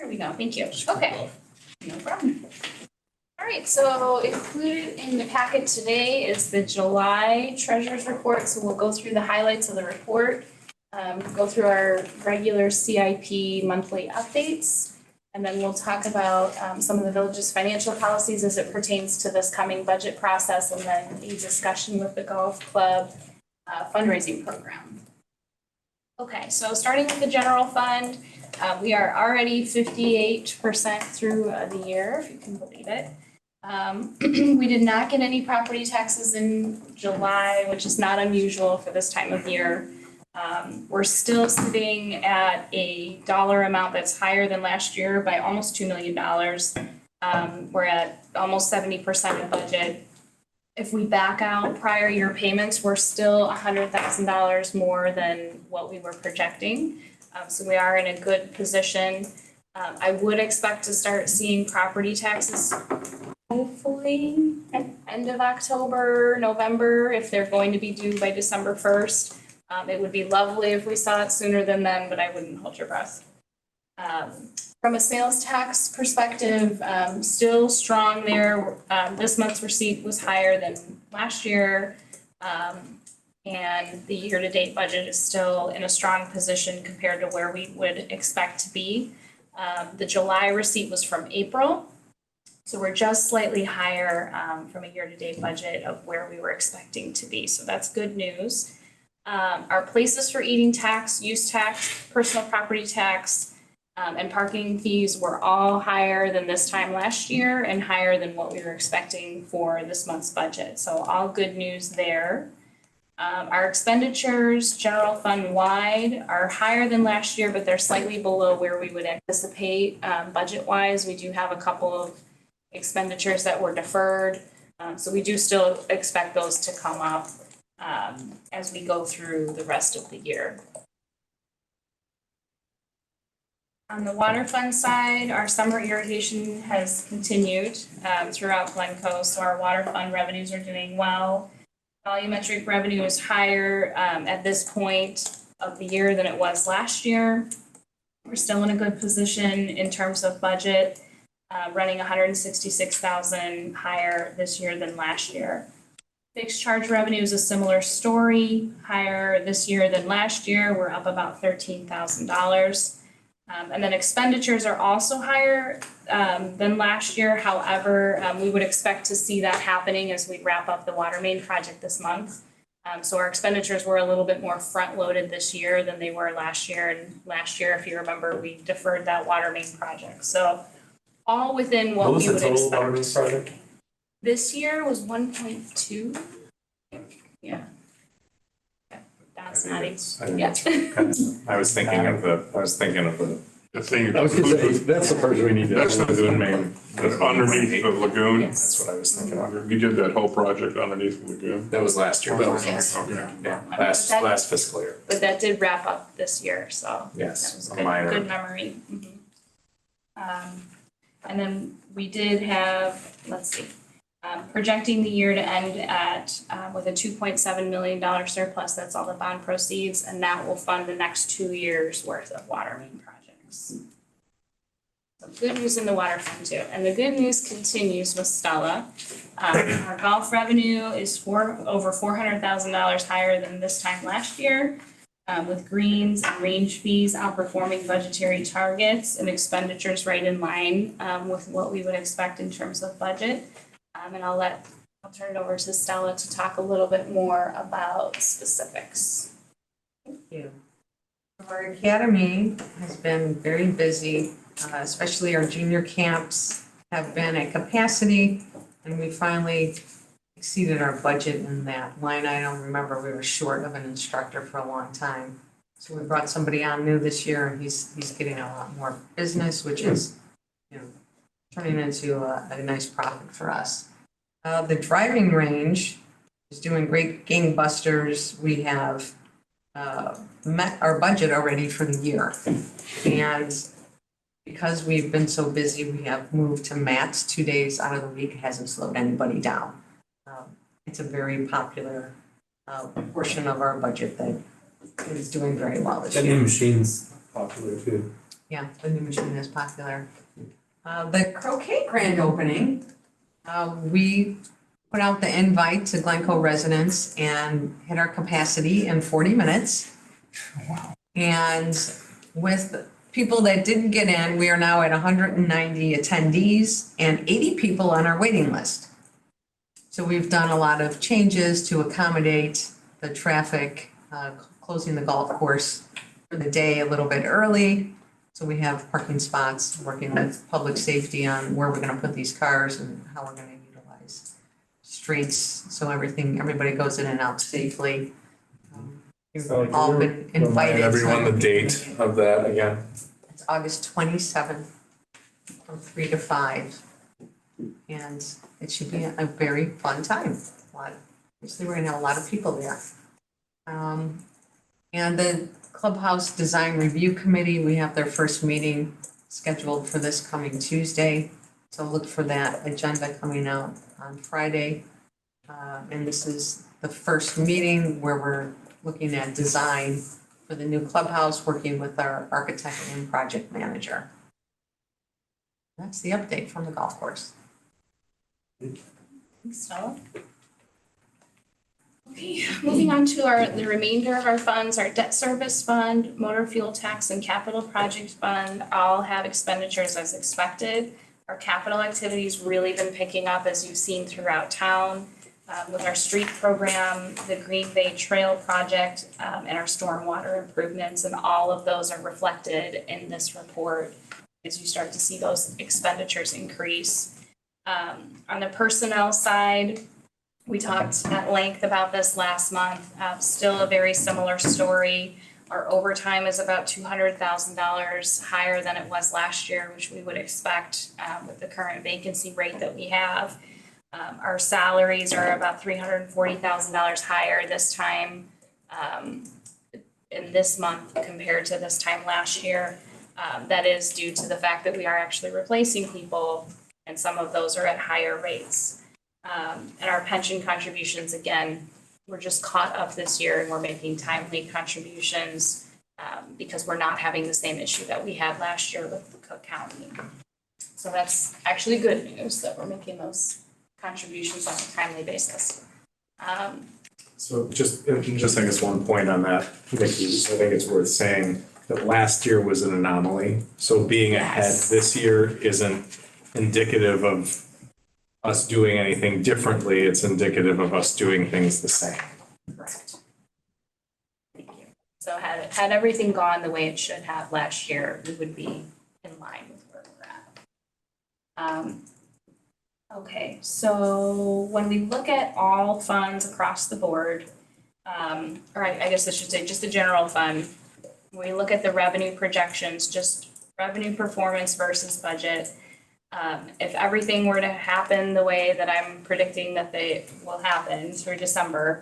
There we go, thank you. Okay, no problem. All right, so included in the packet today is the July treasurer's report. So we'll go through the highlights of the report, go through our regular CIP monthly updates, and then we'll talk about some of the village's financial policies as it pertains to this coming budget process, and then a discussion with the golf club fundraising program. Okay, so starting with the general fund, we are already 58% through the year, if you can believe it. We did not get any property taxes in July, which is not unusual for this time of year. We're still sitting at a dollar amount that's higher than last year by almost $2 million. We're at almost 70% of budget. If we back out prior year payments, we're still $100,000 more than what we were projecting. So we are in a good position. I would expect to start seeing property taxes hopefully at end of October, November, if they're going to be due by December 1st. It would be lovely if we saw it sooner than then, but I wouldn't hold your breath. From a sales tax perspective, still strong there. This month's receipt was higher than last year. And the year-to-date budget is still in a strong position compared to where we would expect to be. The July receipt was from April. So we're just slightly higher from a year-to-date budget of where we were expecting to be. So that's good news. Our places for eating tax, use tax, personal property tax, and parking fees were all higher than this time last year and higher than what we were expecting for this month's budget. So all good news there. Our expenditures, general fund wide, are higher than last year, but they're slightly below where we would anticipate budget wise. We do have a couple of expenditures that were deferred. So we do still expect those to come up as we go through the rest of the year. On the water fund side, our summer irrigation has continued throughout Glencoe, so our water fund revenues are doing well. Volumetric revenue is higher at this point of the year than it was last year. We're still in a good position in terms of budget, running 166,000 higher this year than last year. Fixed charge revenue is a similar story, higher this year than last year. We're up about $13,000. And then expenditures are also higher than last year. However, we would expect to see that happening as we wrap up the water main project this month. So our expenditures were a little bit more front loaded this year than they were last year. And last year, if you remember, we deferred that water main project. So all within what we would expect. What was the total water main project? This year was 1.2. Yeah. That's not even. Yeah. I was thinking of the thing. I was gonna say, that's the first we need to. That's the lagoon main, that's underneath the lagoon. Yes. That's what I was thinking of. We did that whole project underneath the lagoon. That was last year. Yes. Okay. Yeah, That- last fiscal year. But that did wrap up this year, so. Yes, That was a good, minor. good memory. And then we did have, let's see, projecting the year to end at, with a $2.7 million surplus. That's all the bond proceeds, and that will fund the next 2 years worth of water main projects. So good news in the water fund too. And the good news continues with Stella. Our golf revenue is over $400,000 higher than this time last year. With greens and range fees outperforming budgetary targets and expenditures right in line with what we would expect in terms of budget. And I'll turn it over to Stella to talk a little bit more about specifics. Thank you. Our academy has been very busy, especially our junior camps have been at capacity, and we finally exceeded our budget in that line item. Remember, we were short of an instructor for a long time. So we brought somebody on new this year, and he's getting a lot more business, which is, turning into a nice profit for us. The driving range is doing great gangbusters. We have met our budget already for the year. And because we've been so busy, we have moved to mats 2 days out of the week. It hasn't slowed anybody down. It's a very popular portion of our budget that is doing very well this year. That new machine's popular too. Yeah, the new machine is popular. The croquet grand opening, we put out the invite to Glencoe residents and hit our capacity in 40 minutes. And with people that didn't get in, we are now at 190 attendees and 80 people on our waiting list. So we've done a lot of changes to accommodate the traffic, closing the golf course for the day a little bit early. So we have parking spots, working with public safety on where we're gonna put these cars and how we're gonna utilize streets, so everybody goes in and out safely. You've all been invited. Remind everyone the date of that again. It's August 27th from 3 to 5. And it should be a very fun time. Obviously, we're gonna have a lot of people there. And the Clubhouse Design Review Committee, we have their first meeting scheduled for this coming Tuesday. So look for that agenda coming out on Friday. And this is the first meeting where we're looking at design for the new clubhouse, working with our architect and project manager. That's the update from the golf course. Thanks, Stella. Okay, moving on to the remainder of our funds, our debt service fund, motor fuel tax and capital project fund all have expenditures as expected. Our capital activity's really been picking up, as you've seen throughout town, with our street program, the Green Bay Trail project, and our stormwater improvements, and all of those are reflected in this report as you start to see those expenditures increase. On the personnel side, we talked at length about this last month. Still a very similar story. Our overtime is about $200,000 higher than it was last year, which we would expect with the current vacancy rate that we have. Our salaries are about $340,000 higher this time in this month compared to this time last year. That is due to the fact that we are actually replacing people, and some of those are at higher rates. And our pension contributions, again, we're just caught up this year and we're making timely contributions because we're not having the same issue that we had last year with Cook County. So that's actually good news that we're making those contributions on a timely basis. So just I guess one point on that, Nikki, so I think it's worth saying that last year was an anomaly. So being ahead Yes. this year isn't indicative of us doing anything differently. It's indicative of us doing things the same. Correct. Thank you. So had everything gone the way it should have last year, we would be in line with where we're at. Okay, so when we look at all funds across the board, or I guess I should say just the general fund, when we look at the revenue projections, just revenue performance versus budget. If everything were to happen the way that I'm predicting that they will happen through December,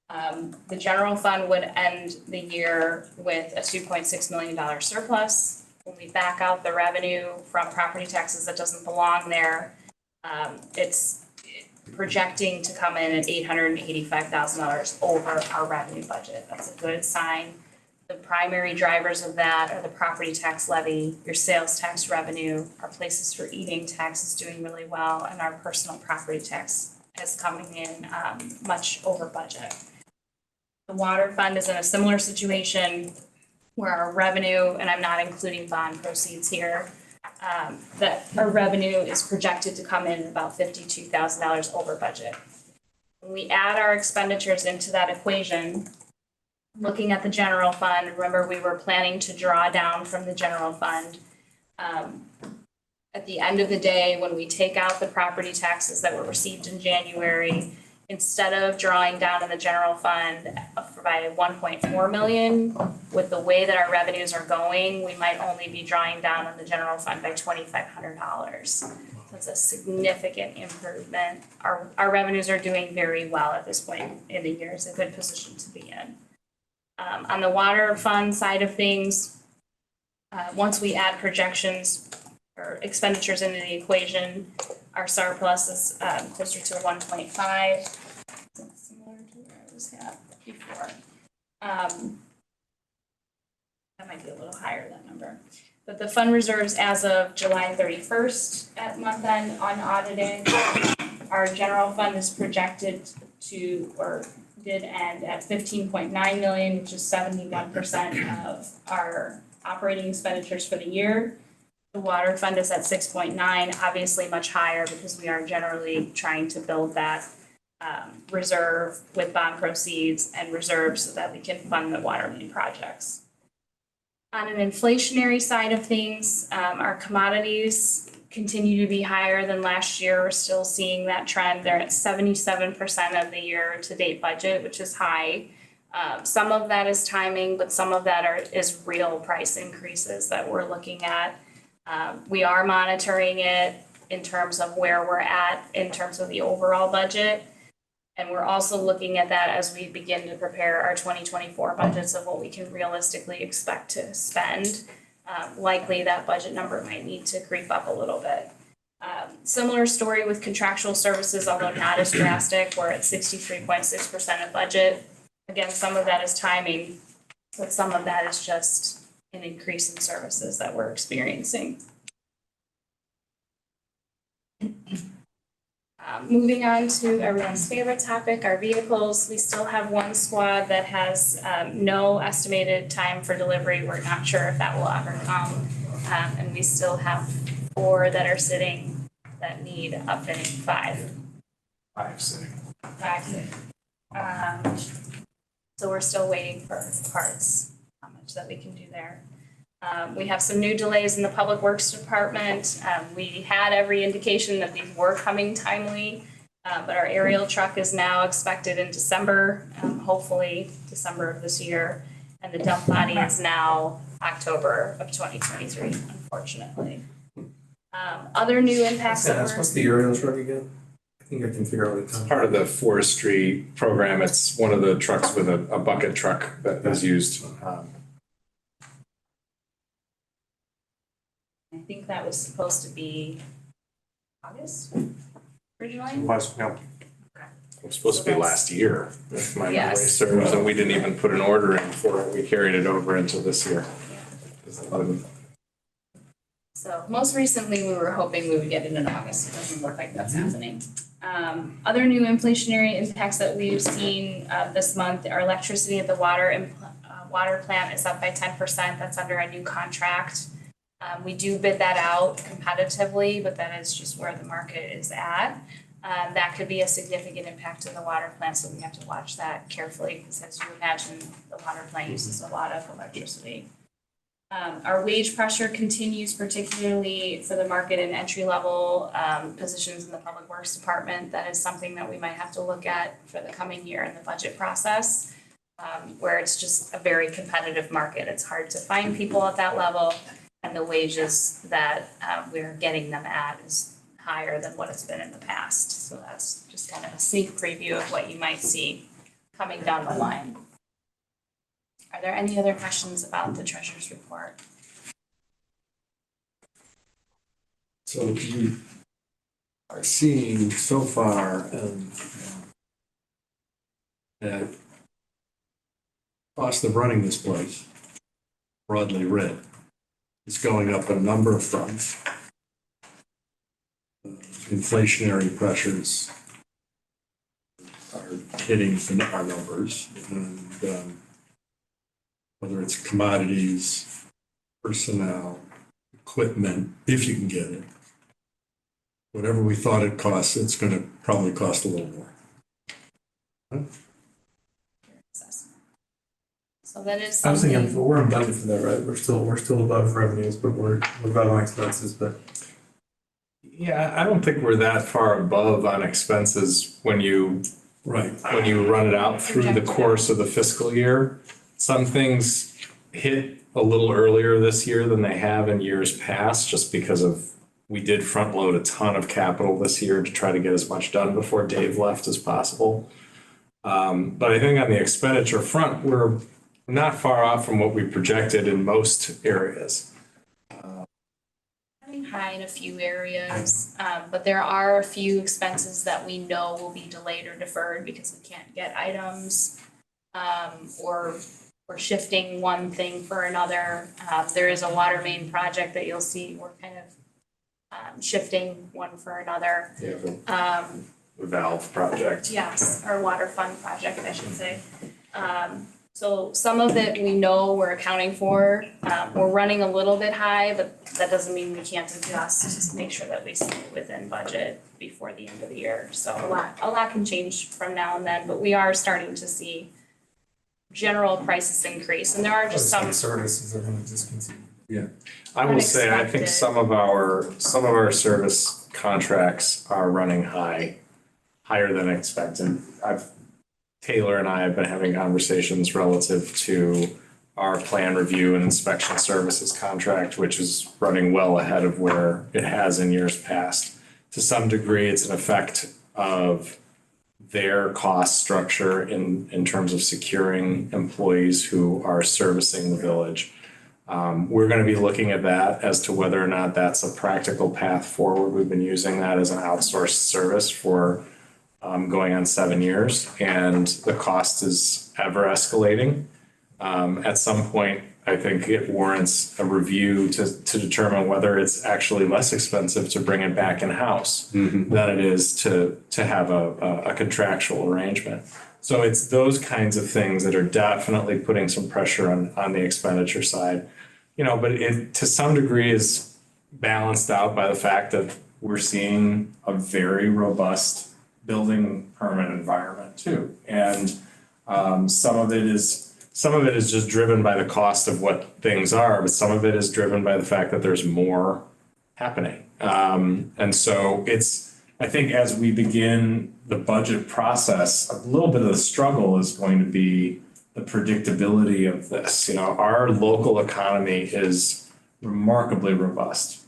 the general fund would end the year with a $2.6 million surplus. When we back out the revenue from property taxes that doesn't belong there, it's projecting to come in at $885,000 over our revenue budget. That's a good sign. The primary drivers of that are the property tax levy, your sales tax revenue, our places for eating tax is doing really well, and our personal property tax is coming in much over budget. The water fund is in a similar situation where our revenue, and I'm not including bond proceeds here, that our revenue is projected to come in about $52,000 over budget. When we add our expenditures into that equation, looking at the general fund, remember we were planning to draw down from the general fund. At the end of the day, when we take out the property taxes that were received in January, instead of drawing down in the general fund, provided 1.4 million. With the way that our revenues are going, we might only be drawing down in the general fund by $2,500. That's a significant improvement. Our revenues are doing very well at this point in the year. It's a good position to be in. On the water fund side of things, once we add projections or expenditures into the equation, our surplus is closer to 1.5. Similar to where I was at before. That might be a little higher, that number. But the fund reserves as of July 31st at month end unaudited, our general fund is projected to, or did end at 15.9 million, which is 71% of our operating expenditures for the year. The water fund is at 6.9, obviously much higher because we are generally trying to build that reserve with bond proceeds and reserves so that we can fund the water main projects. On an inflationary side of things, our commodities continue to be higher than last year. We're still seeing that trend. They're at 77% of the year-to-date budget, which is high. Some of that is timing, but some of that is real price increases that we're looking at. We are monitoring it in terms of where we're at in terms of the overall budget. And we're also looking at that as we begin to prepare our 2024 budgets of what we can realistically expect to spend. Likely that budget number might need to creep up a little bit. Similar story with contractual services, although not as drastic. We're at 63.6% of budget. Again, some of that is timing, but some of that is just an increase in services that we're experiencing. Moving on to everyone's favorite topic, our vehicles. We still have one squad that has no estimated time for delivery. We're not sure if that will ever come. And we still have 4 that are sitting that need upfitting, 5. 5 sitting. 5 sitting. So we're still waiting for parts, how much that we can do there. We have some new delays in the Public Works Department. We had every indication that these were coming timely, but our aerial truck is now expected in December, hopefully December of this year. And the dump body is now October of 2023, unfortunately. Other new impacts that we're... What's the aerial truck again? I think I can figure out what it's Part of the forestry program, it's one of the trucks with a bucket truck that is used. I think that was supposed to be August originally. It was supposed to be last year, if my memory Yes. serves, and we didn't even put an order in for it. We carried it over into this year. So most recently, we were hoping we would get it in August. It doesn't look like that's happening. Other new inflationary impacts that we've seen this month, our electricity at the water plant is up by 10%. That's under a new contract. We do bid that out competitively, but that is just where the market is at. That could be a significant impact to the water plant, so we have to watch that carefully because as you imagine, the water plant uses a lot of electricity. Our wage pressure continues, particularly for the market and entry level positions in the Public Works Department. That is something that we might have to look at for the coming year in the budget process, where it's just a very competitive market. It's hard to find people at that level, and the wages that we're getting them at is higher than what it's been in the past. So that's just kind of a sneak preview of what you might see coming down the line. Are there any other questions about the treasurer's report? So we are seeing so far that cost of running this place, broadly writ, is going up on a number of fronts. Inflationary pressures are hitting our numbers, and whether it's commodities, personnel, equipment, if you can get it. Whatever we thought it costs, it's going to probably cost a little more. So that is I was thinking, something, we're in budget for that, right? We're still above revenues, but we're above on expenses, but. Yeah, I don't think we're that far above on expenses when you Right. run it out through the course of the fiscal year. Some things hit a little earlier this year than they have in years past, just because we did front load a ton of capital this year to try to get as much done before Dave left as possible. But I think on the expenditure front, we're not far off from what we projected in most areas. running high in a few areas, but there are a few expenses that we know will be delayed or deferred because we can't get items. Or we're shifting one thing for another. There is a water main project that you'll see, we're kind of shifting one for another. Yeah, the valve project. Yes, our water fund project, I should say. So some of it we know we're accounting for. We're running a little bit high, but that doesn't mean we can't adjust, just make sure that we stay within budget before the end of the year. So a lot can change from now and then, but we are starting to see general prices increase, and there are just some. Services are gonna discontinue. I will say, I think Unexpected. some of our service contracts are running higher than expected. Taylor and I have been having conversations relative to our plan review and inspection services contract, which is running well ahead of where it has in years past. To some degree, it's an effect of their cost structure in terms of securing employees who are servicing the village. We're going to be looking at that as to whether or not that's a practical path forward. We've been using that as an outsourced service for going on 7 years, and the cost is ever escalating. At some point, I think it warrants a review to determine whether it's actually less expensive to bring it back in-house than it is to have a contractual arrangement. So it's those kinds of things that are definitely putting some pressure on the expenditure side. But it to some degree is balanced out by the fact that we're seeing a very robust building permit environment too. And some of it is just driven by the cost of what things are, but some of it is driven by the fact that there's more happening. And so I think as we begin the budget process, a little bit of the struggle is going to be the predictability of this. Our local economy is remarkably robust.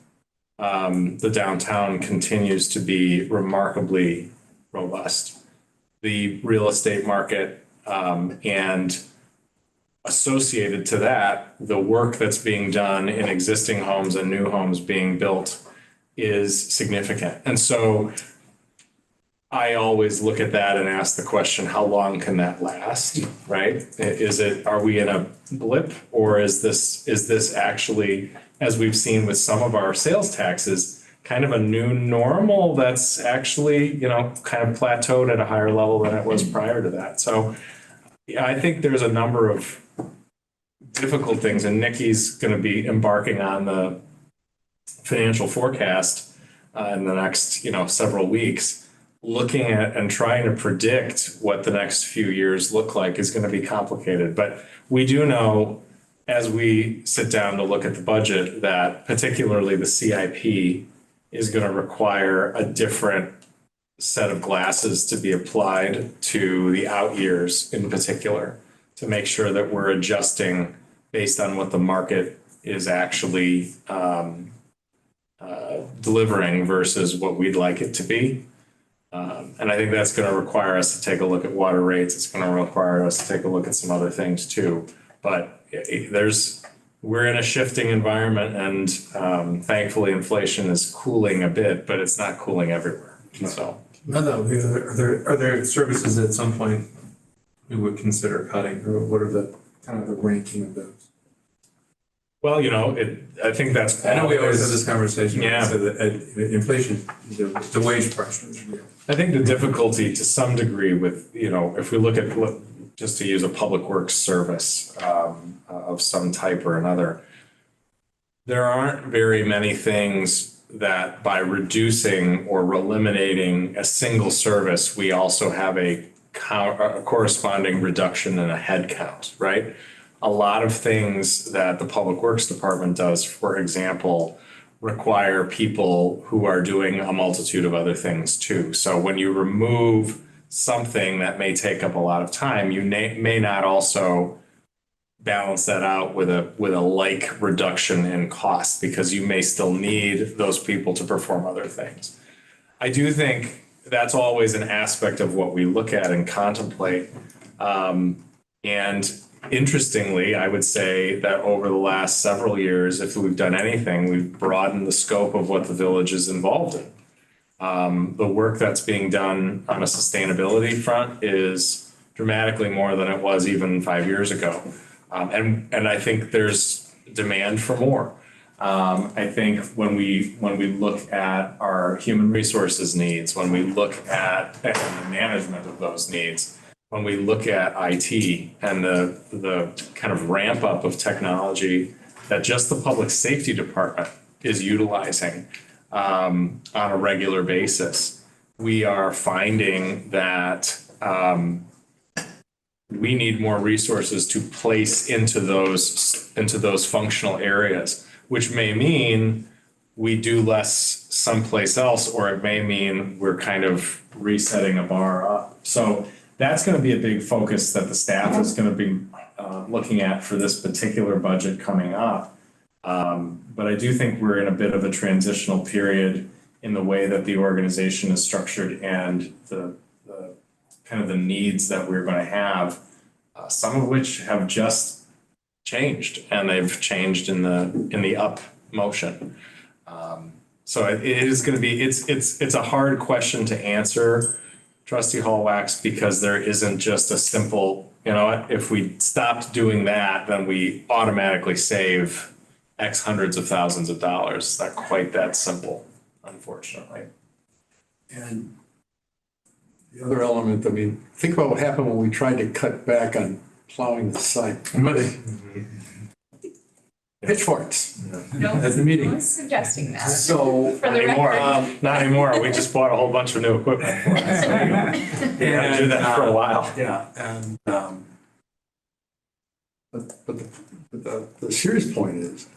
The downtown continues to be remarkably robust. The real estate market and associated to that, the work that's being done in existing homes and new homes being built is significant. And so I always look at that and ask the question, how long can that last, right? Are we in a blip, or is this actually, as we've seen with some of our sales taxes, kind of a new normal that's actually, kind of plateaued at a higher level than it was prior to that. So yeah, I think there's a number of difficult things, and Nikki's going to be embarking on the financial forecast in the next, several weeks. Looking at and trying to predict what the next few years look like is going to be complicated. But we do know, as we sit down to look at the budget, that particularly the CIP is going to require a different set of glasses to be applied to the out years in particular, to make sure that we're adjusting based on what the market is actually delivering versus what we'd like it to be. And I think that's going to require us to take a look at water rates. It's going to require us to take a look at some other things too. But we're in a shifting environment, and thankfully inflation is cooling a bit, but it's not cooling everywhere. So. No, are there services at some point we would consider cutting, or what are the kind of the ranking of those? Well, I think that's. I know we always have this conversation. Yeah. So inflation, the wage pressure is real. I think the difficulty to some degree with, if we look at, just to use a public works service of some type or another, there aren't very many things that by reducing or eliminating a single service, we also have a corresponding reduction in a head count, right? A lot of things that the Public Works Department does, for example, require people who are doing a multitude of other things too. So when you remove something that may take up a lot of time, you may not also balance that out with a like reduction in cost, because you may still need those people to perform other things. I do think that's always an aspect of what we look at and contemplate. And interestingly, I would say that over the last several years, if we've done anything, we've broadened the scope of what the village is involved in. The work that's being done on a sustainability front is dramatically more than it was even 5 years ago. And I think there's demand for more. I think when we look at our human resources needs, when we look at the management of those needs, when we look at IT and the kind of ramp up of technology that just the public safety department is utilizing on a regular basis, we are finding that we need more resources to place into those functional areas, which may mean we do less someplace else, or it may mean we're kind of resetting a bar up. So that's going to be a big focus that the staff is going to be looking at for this particular budget coming up. But I do think we're in a bit of a transitional period in the way that the organization is structured and the kind of the needs that we're going to have, some of which have just changed, and they've changed in the up motion. So it is going to be it's a hard question to answer, Trustee Hallwax, because there isn't just a simple, you know what, if we stopped doing that, then we automatically save X hundreds of thousands of dollars. It's not quite that simple, unfortunately. And the other element, I mean, think about what happened when we tried to cut back on plowing the site. Pitchforks at the meeting. I was suggesting that. So, For the Anymore. record. Not anymore. We just bought a whole bunch of new equipment for us. So we had to do that for a while. yeah, and, but the serious point is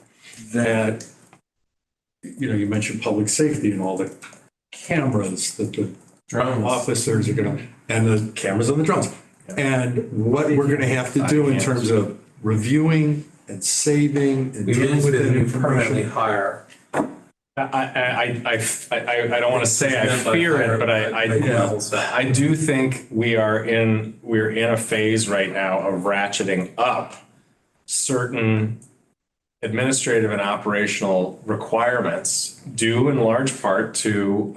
that, you know, you mentioned public safety and all the cameras that the Drones. officers are gonna, and the cameras on the drones. And what we're gonna have to do in terms of reviewing and saving and We dealing with that didn't permanently information. hire. I don't want to say I fear it, but I do think we're in a phase right now of ratcheting up certain administrative and operational requirements due in large part to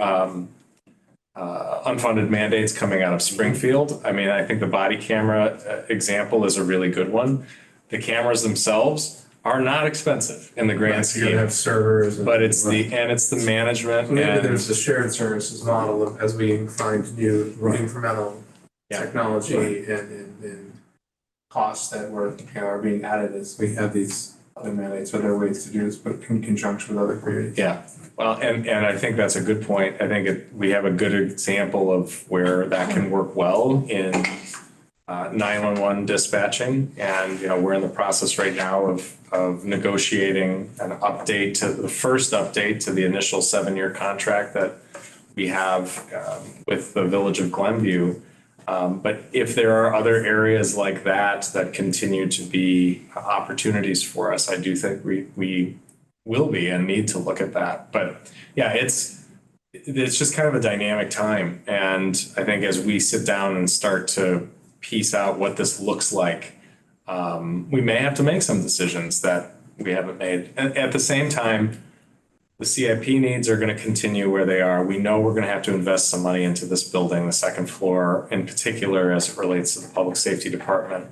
unfunded mandates coming out of Springfield. I mean, I think the body camera example is a really good one. The cameras themselves are not expensive in the grand You're gonna scheme, have servers. but it's the management Maybe and there's the shared services model of, as we find new Right. incremental Yeah. technology and costs that are being added as we have these other mandates, or there are ways to do this, but in conjunction with other communities. yeah. Well, and I think that's a good point. I think we have a good example of where that can work well in 911 dispatching. And, you know, we're in the process right now of negotiating an update to the first update to the initial 7-year contract that we have with the Village of Glenview. But if there are other areas like that that continue to be opportunities for us, I do think we will be and need to look at that. But yeah, it's just kind of a dynamic time. And I think as we sit down and start to piece out what this looks like, we may have to make some decisions that we haven't made. And at the same time, the CIP needs are going to continue where they are. We know we're going to have to invest some money into this building, the second floor in particular, as it relates to the public safety department.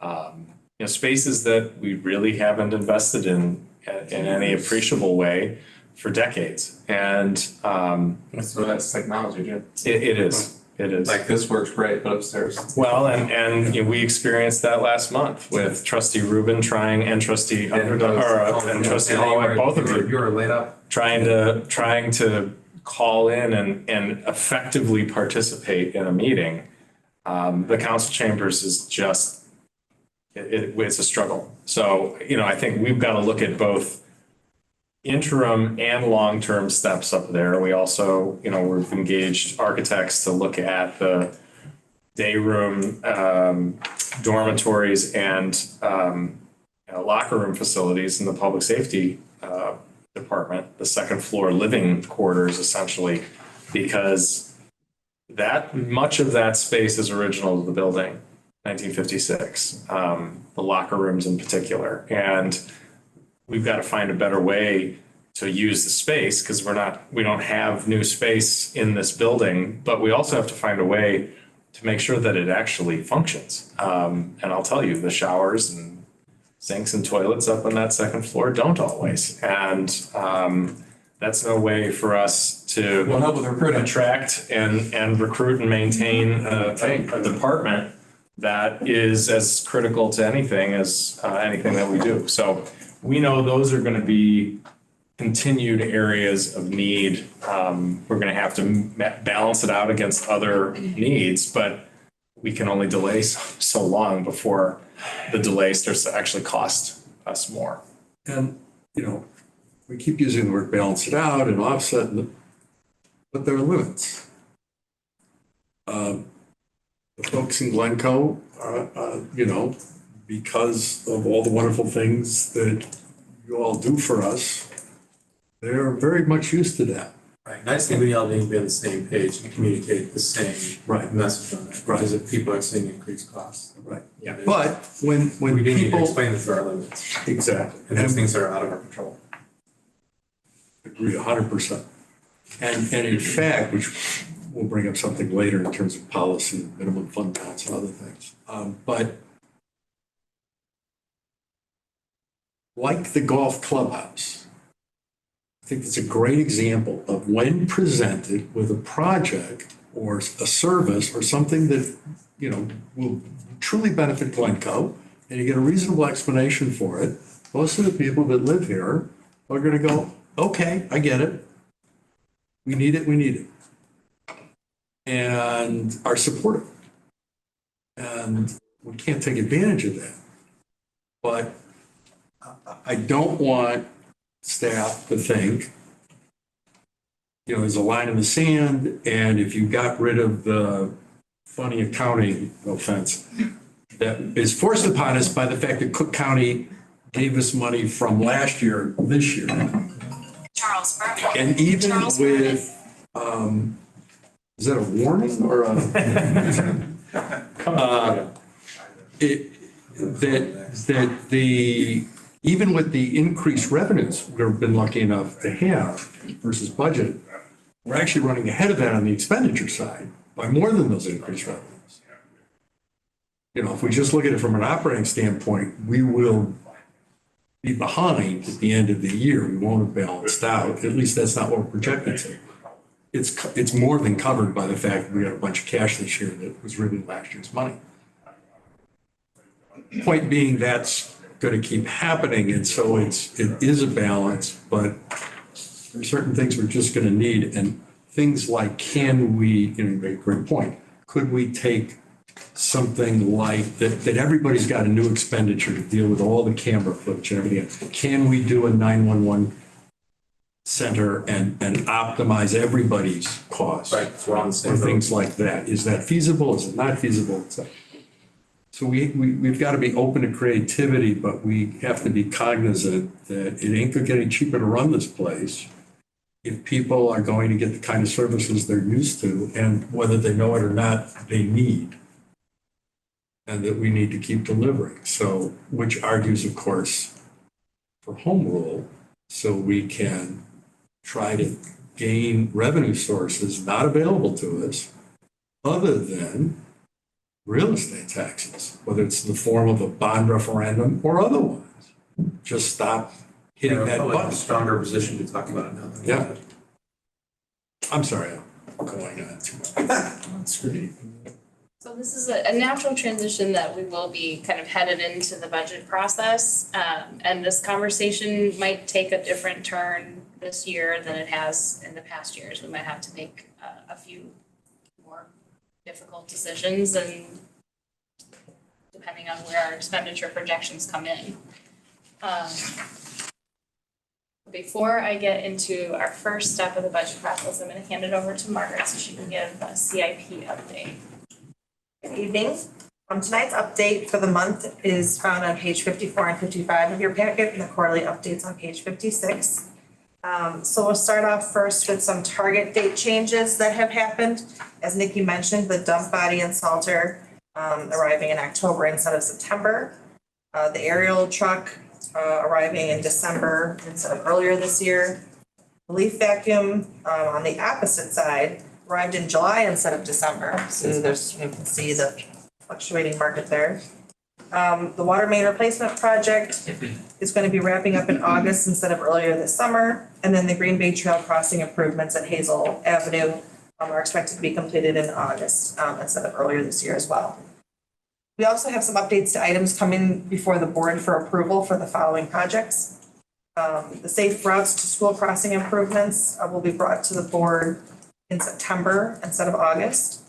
You know, spaces that we really haven't invested in any appreciable way for decades. And So that's technology, Jim. it is. It is. Like this works great, but upstairs. Well, and you know, we experienced that last month with Trustee Rubin trying and Trustee Underdog, and Trustee Holloway, both of you. You were laid up. Trying to call in and effectively participate in a meeting. The council chambers is just, it's a struggle. So, you know, I think we've got to look at both interim and long-term steps up there. We also, you know, we've engaged architects to look at the day room, dormitories and locker room facilities in the public safety department, the second floor living quarters essentially, because that much of that space is original to the building, 1956, the locker rooms in particular. And we've got to find a better way to use the space because we don't have new space in this building, but we also have to find a way to make sure that it actually functions. And I'll tell you, the showers and sinks and toilets up on that second floor don't always. And that's no way for us to We'll help with recruiting. attract and recruit and maintain a department that is as critical to anything as anything that we do. So we know those are going to be continued areas of need. We're going to have to balance it out against other needs, but we can only delay so long before the delay starts to actually cost us more. And, we keep using the word balance it out and offset, but there are limits. The folks in Glencoe, because of all the wonderful things that you all do for us, they're very much used to that. Right, nice thing we all need to be on the same page and communicate the same message on it, because if people are seeing increased costs. Right. Yeah. But when We do need to people. explain that there are limits, Exactly. and those things are out of our control. Agree 100%. And in fact, which we'll bring up something later in terms of policy, minimum fund balance and other things. But like the golf clubhouse, I think it's a great example of when presented with a project or a service or something that, will truly benefit Glencoe, and you get a reasonable explanation for it, most of the people that live here are going to go, okay, I get it. We need it. And are supportive. And we can't take advantage of that. But I don't want staff to think, there's a line in the sand, and if you got rid of the funny accounting, no offense, that is forced upon us by the fact that Cook County gave us money from last year, this year. Charles Berman. And even Charles with, is that a warning or a? Even with the increased revenues we've been lucky enough to have versus budget, we're actually running ahead of that on the expenditure side by more than those increased revenues. If we just look at it from an operating standpoint, we will be behind at the end of the year. We won't have balanced out. At least that's not what we're projecting to. It's more than covered by the fact that we got a bunch of cash this year that was really last year's money. Point being, that's going to keep happening, and so it is a balance, but there are certain things we're just going to need, and things like, can we, you make a great point, could we take something like that everybody's got a new expenditure to deal with all the camera footage and everything. Can we do a 911 center and optimize everybody's costs? Right, we're on the same Or boat. things like that. Is that feasible? Is it not feasible? So we've got to be open to creativity, but we have to be cognizant that it ain't gonna get any cheaper to run this place if people are going to get the kind of services they're used to, and whether they know it or not, they need. And that we need to keep delivering. So, which argues, of course, for home rule, so we can try to gain revenue sources not available to us other than real estate taxes, whether it's in the form of a bond referendum or otherwise. Just stop hitting that Probably in a button. stronger position to talk about it now. than we Yeah. had. I'm sorry, I'm going on too much. That's great. So this is a natural transition that we will be kind of headed into the budget process. And this conversation might take a different turn this year than it has in the past years. We might have to make a few more difficult decisions, and depending on where our expenditure projections come in. Before I get into our first step of the budget process, I'm gonna hand it over to Margaret so she can give a CIP update. Good evening. Tonight's update for the month is found on page 54 and 55 of your packet, and the quarterly updates on page 56. So we'll start off first with some target date changes that have happened. As Nikki mentioned, the dump body and salter arriving in October instead of September. The aerial truck arriving in December instead of earlier this year. The leaf vacuum on the opposite side arrived in July instead of December. So you can see the fluctuating market there. The water main replacement project is going to be wrapping up in August instead of earlier this summer. And then the Green Bay Trail crossing improvements at Hazel Avenue are expected to be completed in August instead of earlier this year as well. We also have some updates to items coming before the board for approval for the following projects. The safe routes to school crossing improvements will be brought to the board in September instead of August.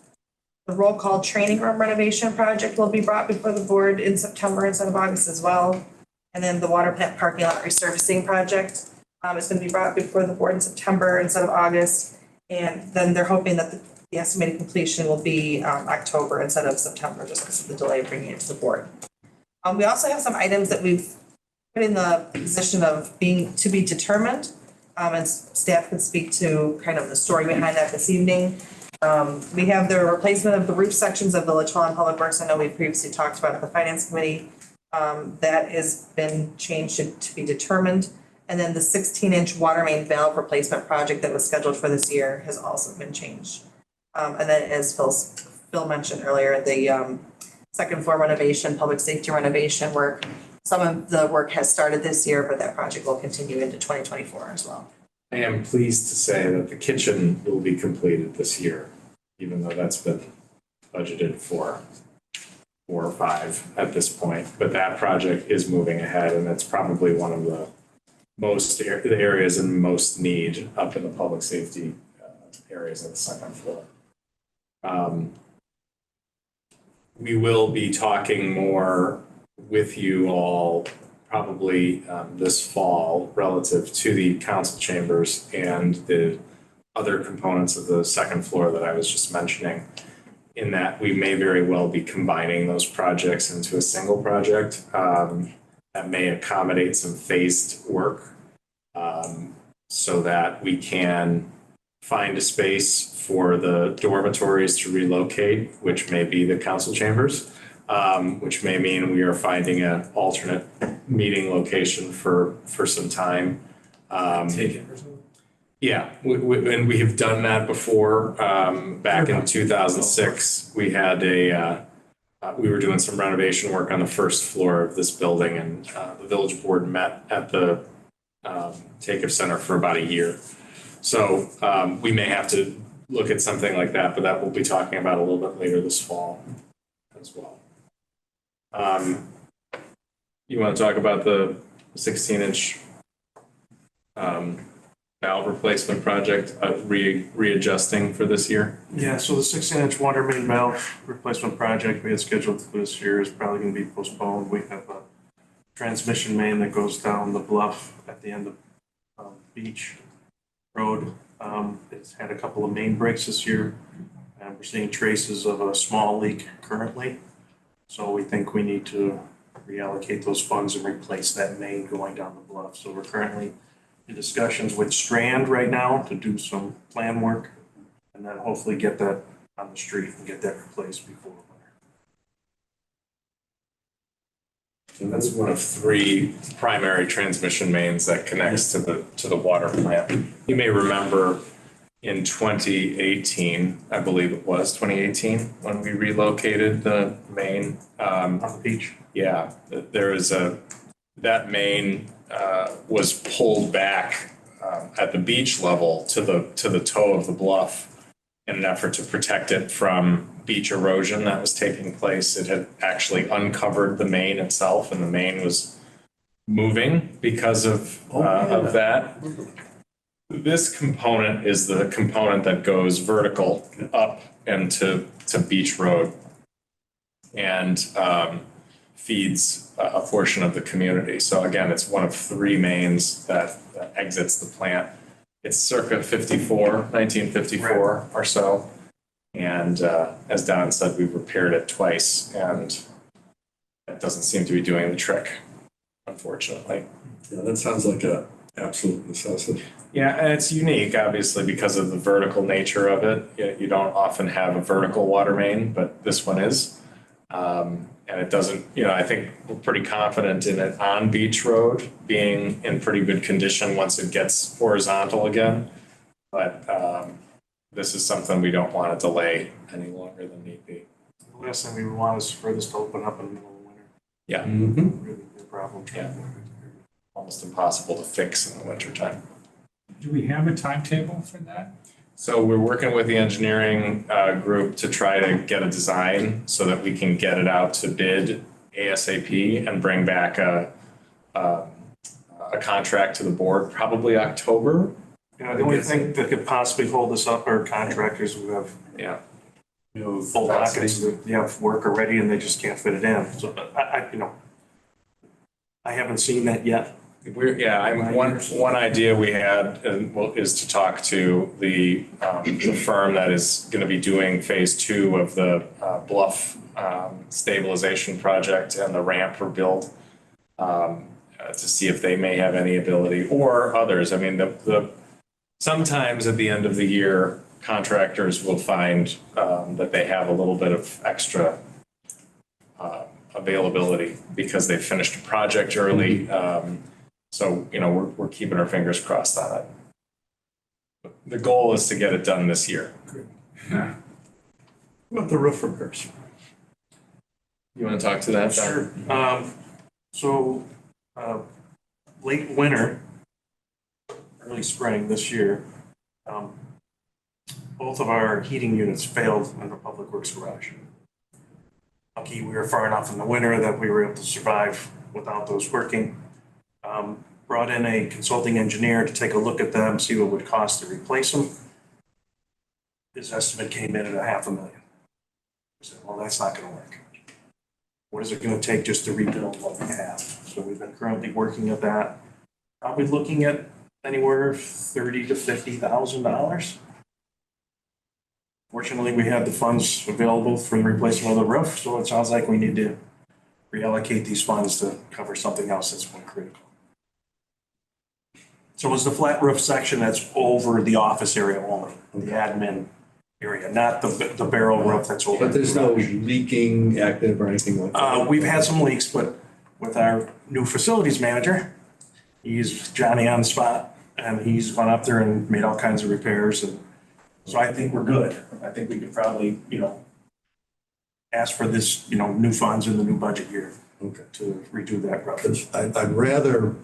The roll call training room renovation project will be brought before the board in September instead of August as well. And then the water plant parking lot resurfacing project is going to be brought before the board in September instead of August. And then they're hoping that the estimated completion will be October instead of September, just because of the delay of bringing it to the board. We also have some items that we've put in the position of being to be determined. And staff can speak to kind of the story behind that this evening. We have the replacement of the roof sections of Village Hall and Public Works. I know we previously talked about at the Finance Committee. That has been changed to be determined. And then the 16-inch water main valve replacement project that was scheduled for this year has also been changed. And then as Phil mentioned earlier, the second floor renovation, public safety renovation work, some of the work has started this year, but that project will continue into 2024 as well. I am pleased to say that the kitchen will be completed this year, even though that's been budgeted for 4 or 5 at this point. But that project is moving ahead, and it's probably one of the the areas in most need up in the public safety areas of the second floor. We will be talking more with you all probably this fall relative to the council chambers and the other components of the second floor that I was just mentioning, in that we may very well be combining those projects into a single project that may accommodate some phased work so that we can find a space for the dormitories to relocate, which may be the council chambers, which may mean we are finding an alternate meeting location for some time. Take it or something? Yeah, and we have done that before. Back in 2006, we had we were doing some renovation work on the first floor of this building, and the village board met at the Take-Up Center for about a year. So we may have to look at something like that, but that we'll be talking about a little bit later this fall as well. You want to talk about the 16-inch valve replacement project, readjusting for this year? Yeah, so the 16-inch water main valve replacement project we had scheduled for this year is probably going to be postponed. We have a transmission main that goes down the bluff at the end of Beach Road. It's had a couple of main breaks this year, and we're seeing traces of a small leak currently. So we think we need to reallocate those funds and replace that main going down the bluff. So we're currently in discussions with Strand right now to do some plan work and then hopefully get that on the street and get that replaced before winter. And that's one of 3 primary transmission mains that connects to the water plant. You may remember in 2018, I believe it was 2018, when we relocated the main On the beach. Yeah, there was that main was pulled back at the beach level to the toe of the bluff in an effort to protect it from beach erosion that was taking place. It had actually uncovered the main itself, and the main was moving because of that. This component is the component that goes vertical up into Beach Road and feeds a portion of the community. So again, it's one of 3 mains that exits the plant. It's circa 1954 or so. And as Don said, we've repaired it twice, and it doesn't seem to be doing the trick, unfortunately. Yeah, that sounds like a absolute necessity. Yeah, and it's unique, obviously, because of the vertical nature of it. You don't often have a vertical water main, but this one is. And it doesn't, I think we're pretty confident in it on Beach Road being in pretty good condition once it gets horizontal again. But this is something we don't want to delay any longer than need be. The last thing we want is for this to open up in the middle of winter. Yeah. Really big problem. Yeah. Almost impossible to fix in the wintertime. Do we have a timetable for that? So we're working with the engineering group to try to get a design so that we can get it out to bid ASAP and bring back a contract to the board, probably October. You know, the only thing that could possibly hold us up are contractors who have, Yeah. full dockets, that they have work already and they just can't fit it in. So I haven't seen that yet. One idea we had is to talk to the firm that is going to be doing phase 2 of the bluff stabilization project and the ramp rebuild, to see if they may have any ability, or others. I mean, sometimes at the end of the year, contractors will find that they have a little bit of extra availability because they finished a project early. So, we're keeping our fingers crossed on it. The goal is to get it done this year. What about the roof repairs? You want to talk to that? Sure. Late winter, early spring this year, both of our heating units failed in the Public Works garage. Lucky we were far enough in the winter that we were able to survive without those working. Brought in a consulting engineer to take a look at them, see what it would cost to replace them. His estimate came in at $500,000. I said, well, that's not gonna work. What is it gonna take just to rebuild what we have? So we've been currently working at that. Probably looking at anywhere $30,000 to $50,000. Fortunately, we had the funds available for the replacement of the roof, so it sounds like we need to reallocate these funds to cover something else that's more critical. So it's the flat roof section that's over the office area only, the admin area, not the barrel roof that's over. But there's no leaking active or anything like that? We've had some leaks, but with our new facilities manager, he's Johnny on the spot, and he's gone up there and made all kinds of repairs, and so I think we're good. I think we could probably, ask for this, new funds in the new budget year. Okay. To redo that roof. Because I'd rather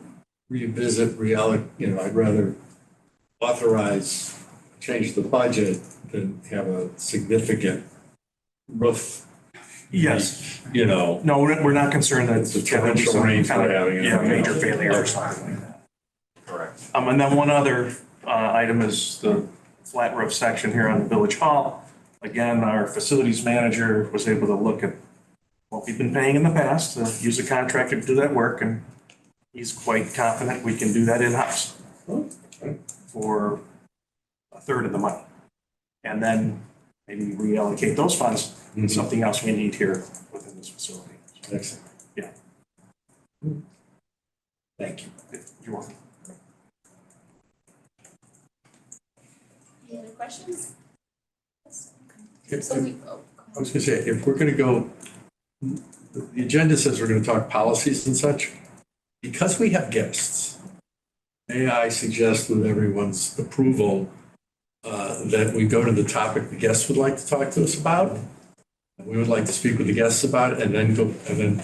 revisit I'd rather authorize, change the budget than have a significant roof. Yes. No, we're not concerned that it's torrential rains we're having. Major failure or something like that. Correct. And then one other item is the flat roof section here on the Village Hall. Again, our facilities manager was able to look at what we've been paying in the past, to use a contractor to do that work, and he's quite confident we can do that in-house for a third of the money. And then maybe reallocate those funds to something else we need here within this facility. excellent. Yeah. Thank you. You're welcome. Any other questions? If- So we, I was gonna say, if we're gonna go, the agenda says we're gonna talk policies and such. Because we have guests, may I suggest with everyone's approval, that we go to the topic the guests would like to talk to us about? We would like to speak with the guests about it and then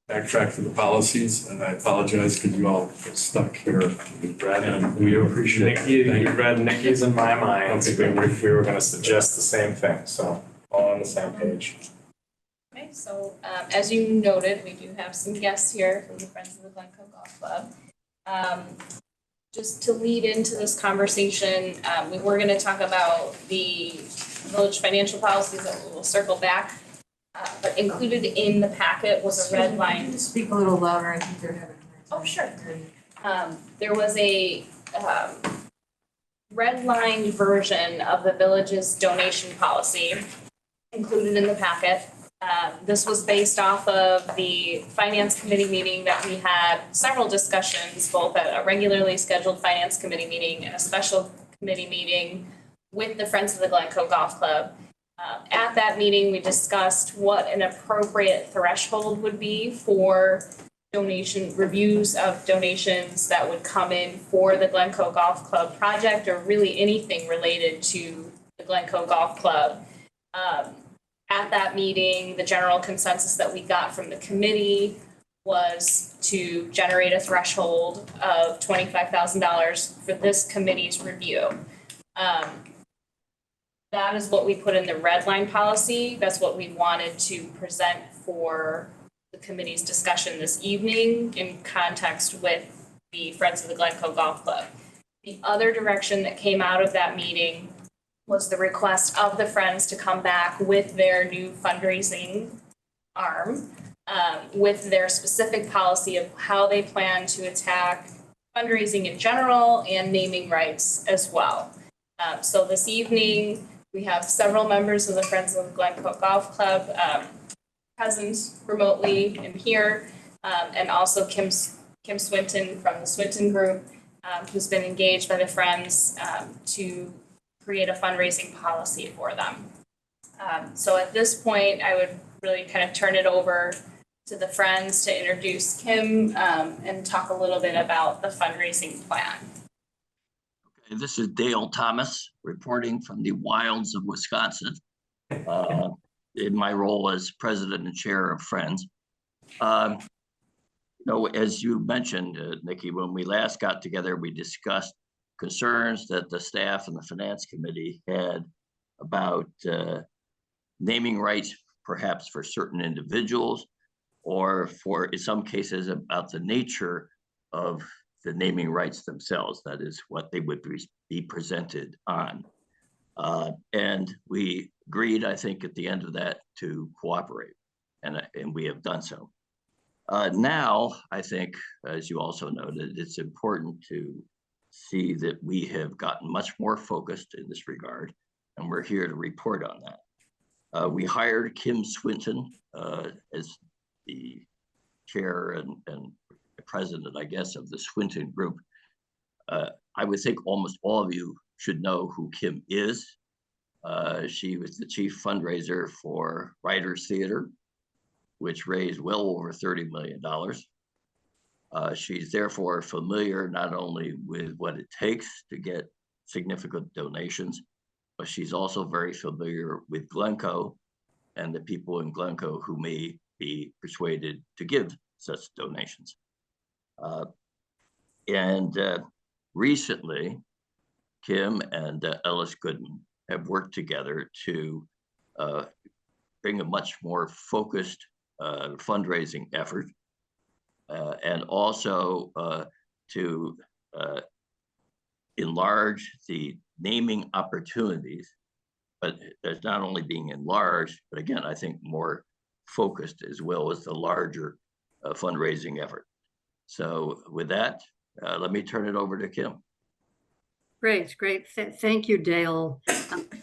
backtrack to the policies. And I apologize because you all get stuck here. And we appreciate it. You read Nikki's in my mind. Okay. We were going to suggest the same thing, so all on the same page. okay, so as you noted, we do have some guests here from the Friends of the Glencoe Golf Club. Just to lead into this conversation, we were gonna talk about the village financial policies that we'll circle back. But included in the packet was a red line. Speak a little louder, I think they're having. Oh, sure. There was a redlined version of the village's donation policy included in the packet. This was based off of the finance committee meeting that we had several discussions, both at a regularly scheduled finance committee meeting and a special committee meeting with the Friends of the Glencoe Golf Club. At that meeting, we discussed what an appropriate threshold would be for reviews of donations that would come in for the Glencoe Golf Club project, or really anything related to the Glencoe Golf Club. At that meeting, the general consensus that we got from the committee was to generate a threshold of $25,000 for this committee's review. That is what we put in the red line policy. That's what we wanted to present for the committee's discussion this evening in context with the Friends of the Glencoe Golf Club. The other direction that came out of that meeting was the request of the Friends to come back with their new fundraising arm, with their specific policy of how they plan to attack fundraising in general and naming rights as well. So this evening, we have several members of the Friends of the Glencoe Golf Club present remotely and here, and also Kim Swinton from the Swinton Group, who's been engaged by the Friends to create a fundraising policy for them. So at this point, I would really kind of turn it over to the Friends to introduce Kim and talk a little bit about the fundraising plan. This is Dale Thomas reporting from the wilds of Wisconsin in my role as president and chair of Friends. As you mentioned, Nikki, when we last got together, we discussed concerns that the staff and the finance committee had about naming rights, perhaps for certain individuals, or for, in some cases, about the nature of the naming rights themselves. That is what they would be presented on. And we agreed, I think, at the end of that to cooperate, and we have done so. Now, I think, as you also noted, it's important to see that we have gotten much more focused in this regard, and we're here to report on that. We hired Kim Swinton as the chair and president, I guess, of the Swinton Group. I would think almost all of you should know who Kim is. She was the chief fundraiser for Writers Theater, which raised well over $30 million. She's therefore familiar not only with what it takes to get significant donations, but she's also very familiar with Glencoe and the people in Glencoe who may be persuaded to give such donations. Recently, Kim and Ellis Goodman have worked together to bring a much more focused fundraising effort, and also to enlarge the naming opportunities. But there's not only being enlarged, but again, I think more focused as well as the larger fundraising effort. So with that, let me turn it over to Kim. Great. Thank you, Dale.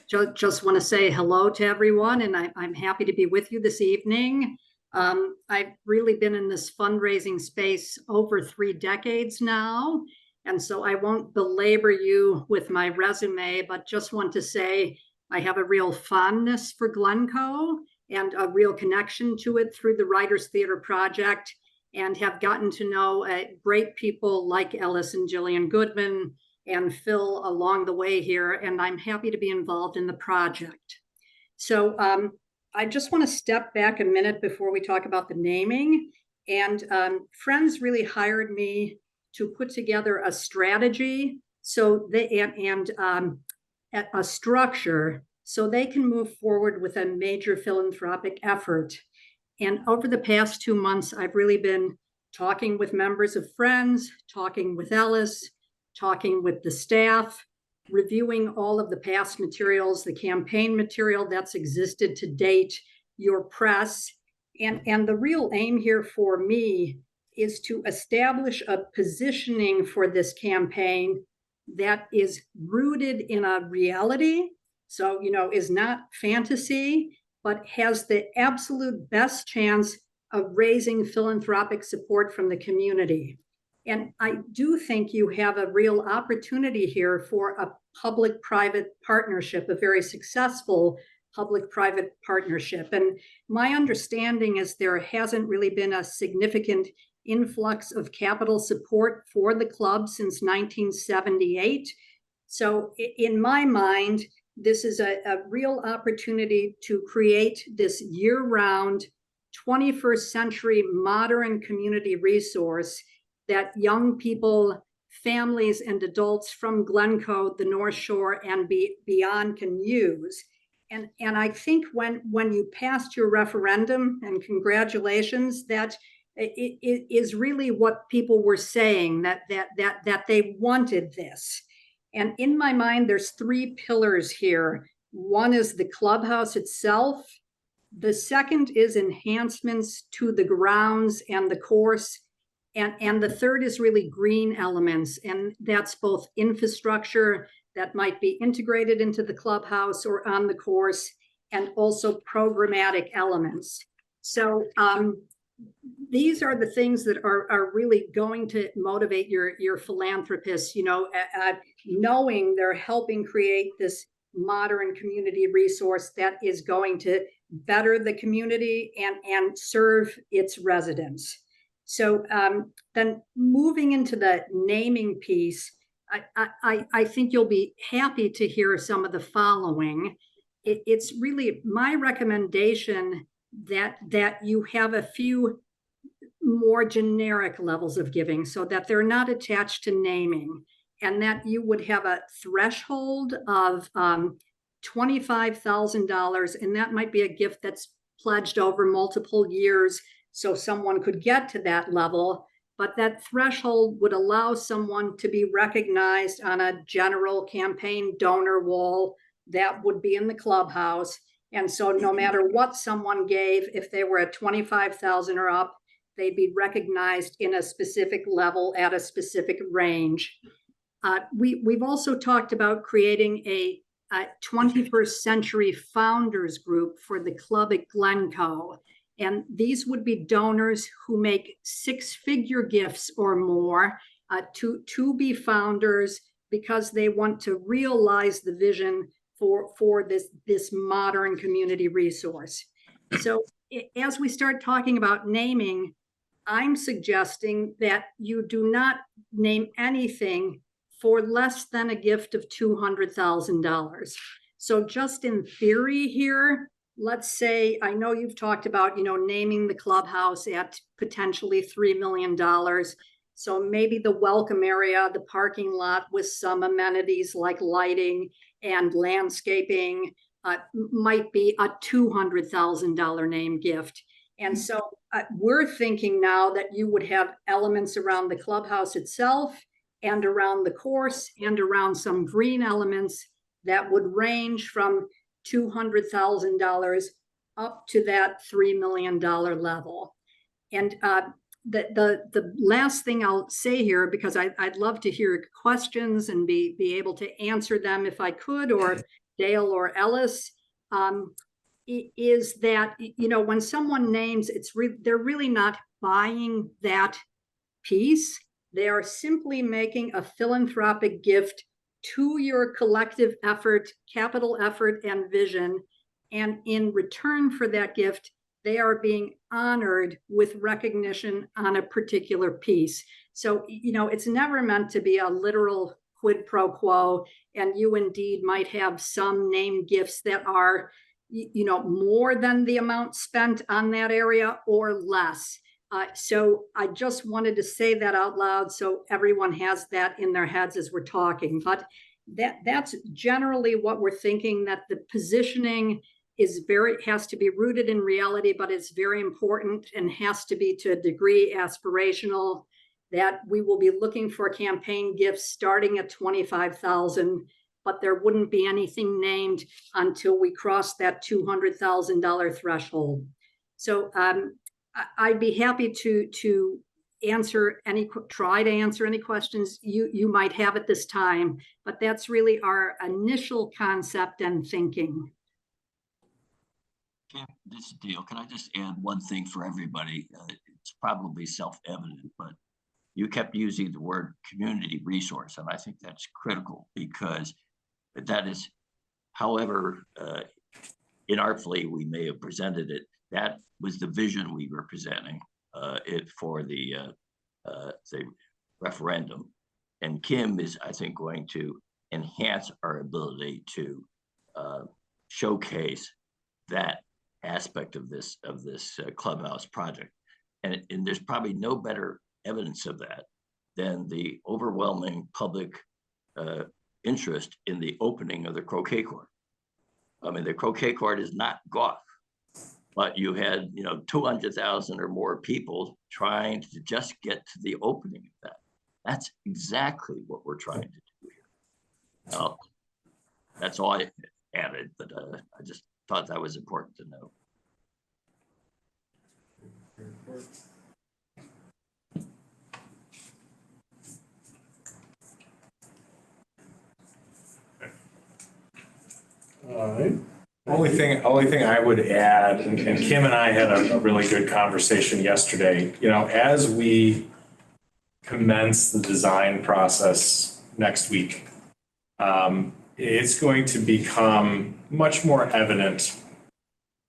Just want to say hello to everyone, and I'm happy to be with you this evening. I've really been in this fundraising space over 3 decades now, and so I won't belabor you with my resume, but just want to say I have a real fondness for Glencoe and a real connection to it through the Writers Theater Project, and have gotten to know great people like Ellis and Jillian Goodman and Phil along the way here, and I'm happy to be involved in the project. So I just want to step back a minute before we talk about the naming. And Friends really hired me to put together a strategy and a structure so they can move forward with a major philanthropic effort. And over the past 2 months, I've really been talking with members of Friends, talking with Ellis, talking with the staff, reviewing all of the past materials, the campaign material that's existed to date, your press. And the real aim here for me is to establish a positioning for this campaign that is rooted in a reality. So, is not fantasy, but has the absolute best chance of raising philanthropic support from the community. And I do think you have a real opportunity here for a public-private partnership, a very successful public-private partnership. And my understanding is there hasn't really been a significant influx of capital support for the club since 1978. So in my mind, this is a real opportunity to create this year-round 21st century modern community resource that young people, families, and adults from Glencoe, the North Shore, and beyond can use. And I think when you passed your referendum, and congratulations, that it is really what people were saying, that they wanted this. And in my mind, there's 3 pillars here. One is the clubhouse itself. The second is enhancements to the grounds and the course. And the third is really green elements. And that's both infrastructure that might be integrated into the clubhouse or on the course, and also programmatic elements. So these are the things that are really going to motivate your philanthropists, knowing they're helping create this modern community resource that is going to better the community and serve its residents. So then moving into the naming piece, I think you'll be happy to hear some of the following. It's really my recommendation that you have a few more generic levels of giving so that they're not attached to naming, and that you would have a threshold of $25,000, and that might be a gift that's pledged over multiple years so someone could get to that level. But that threshold would allow someone to be recognized on a general campaign donor wall that would be in the clubhouse. And so no matter what someone gave, if they were at 25,000 or up, they'd be recognized in a specific level at a specific range. We've also talked about creating a 21st century founders group for the club at Glencoe. And these would be donors who make 6-figure gifts or more to be founders because they want to realize the vision for this modern community resource. So as we start talking about naming, I'm suggesting that you do not name anything for less than a gift of $200,000. So just in theory here, let's say, I know you've talked about, naming the clubhouse at potentially $3 million. So maybe the welcome area, the parking lot with some amenities like lighting and landscaping might be a $200,000 name gift. And so we're thinking now that you would have elements around the clubhouse itself and around the course and around some green elements that would range from $200,000 up to that $3 million level. And the last thing I'll say here, because I'd love to hear questions and be able to answer them if I could, or Dale or Ellis, is that, when someone names, they're really not buying that piece. They are simply making a philanthropic gift to your collective effort, capital effort, and vision. And in return for that gift, they are being honored with recognition on a particular piece. So, it's never meant to be a literal quid pro quo, and you indeed might have some named gifts that are, more than the amount spent on that area or less. So I just wanted to say that out loud so everyone has that in their heads as we're talking. But that's generally what we're thinking, that the positioning has to be rooted in reality, but it's very important and has to be to a degree aspirational, that we will be looking for campaign gifts starting at 25,000, but there wouldn't be anything named until we cross that $200,000 threshold. So I'd be happy to try to answer any questions you might have at this time, but that's really our initial concept and thinking. Okay, this is Dale. Can I just add one thing for everybody? It's probably self-evident, but you kept using the word community resource, and I think that's critical, because that is, however inartfully we may have presented it, that was the vision we were presenting it for the referendum. And Kim is, I think, going to enhance our ability to showcase that aspect of this clubhouse project. And there's probably no better evidence of that than the overwhelming public interest in the opening of the croquet court. I mean, the croquet court is not golf, but you had 200,000 or more people trying to just get to the opening of that. That's exactly what we're trying to do here. That's all I added, but I just thought that was important to know. All right. Only thing I would add, and Kim and I had a really good conversation yesterday, as we commence the design process next week, it's going to become much more evident,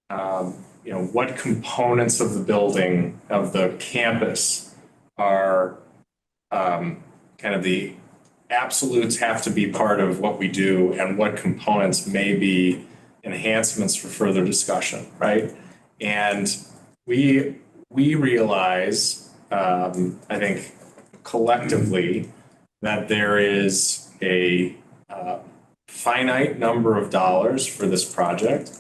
what components of the building, of the campus are kind of the absolutes have to be part of what we do and what components may be enhancements for further discussion, right? And we realize, I think collectively, that there is a finite number of dollars for this project.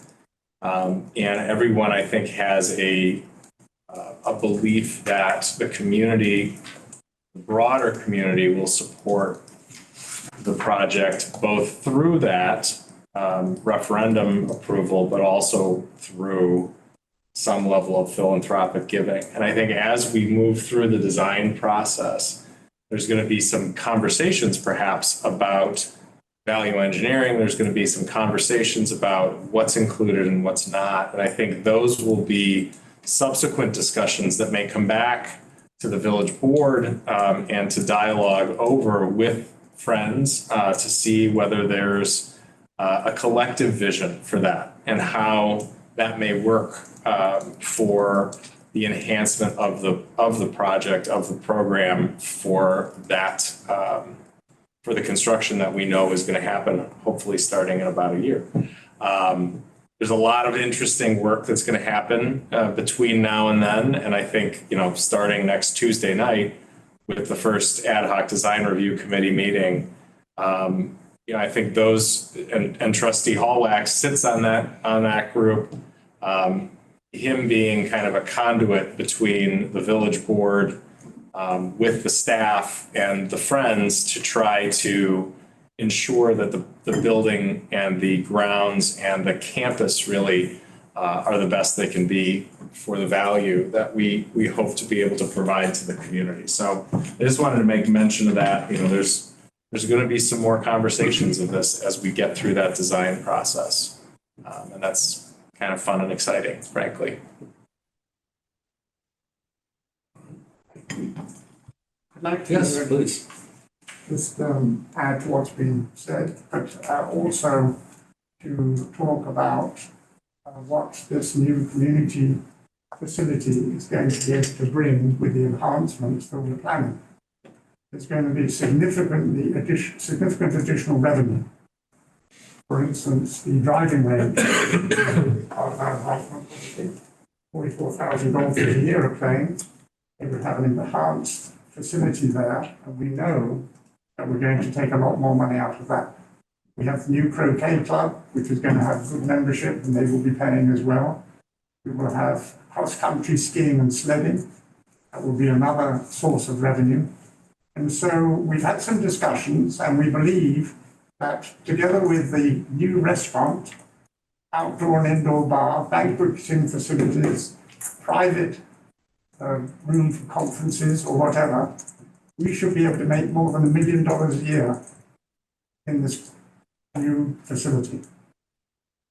And everyone, I think, has a belief that the community, the broader community, will support the project both through that referendum approval, but also through some level of philanthropic giving. And I think as we move through the design process, there's going to be some conversations perhaps about value engineering. There's going to be some conversations about what's included and what's not. And I think those will be subsequent discussions that may come back to the village board and to dialogue over with friends to see whether there's a collective vision for that and how that may work for the enhancement of the project, of the program for that, for the construction that we know is going to happen, hopefully starting in about a year. There's a lot of interesting work that's going to happen between now and then. And I think, starting next Tuesday night with the first ad hoc design review committee meeting, I think those, and Trustee Hallwax sits on that group, him being kind of a conduit between the village board with the staff and the friends to try to ensure that the building and the grounds and the campus really are the best they can be for the value that we hope to be able to provide to the community. So I just wanted to make mention of that. There's going to be some more conversations of this as we get through that design process. And that's kind of fun and exciting, frankly. I'd like to please. just add to what's been said, but also to talk about what this new community facility is going to be able to bring with the enhancements from the planning. There's going to be significant additional revenue. For instance, the driving range, part of our enhancement, $44,000 a year of playing. It would have an enhanced facility there, and we know that we're going to take a lot more money out of that. We have the new croquet club, which is going to have good membership, and they will be paying as well. We will have cross-country skiing and sledding. That will be another source of revenue. And so we've had some discussions, and we believe that together with the new restaurant, outdoor and indoor bar, banqueting facilities, private room for conferences or whatever, we should be able to make more than $1 million a year in this new facility.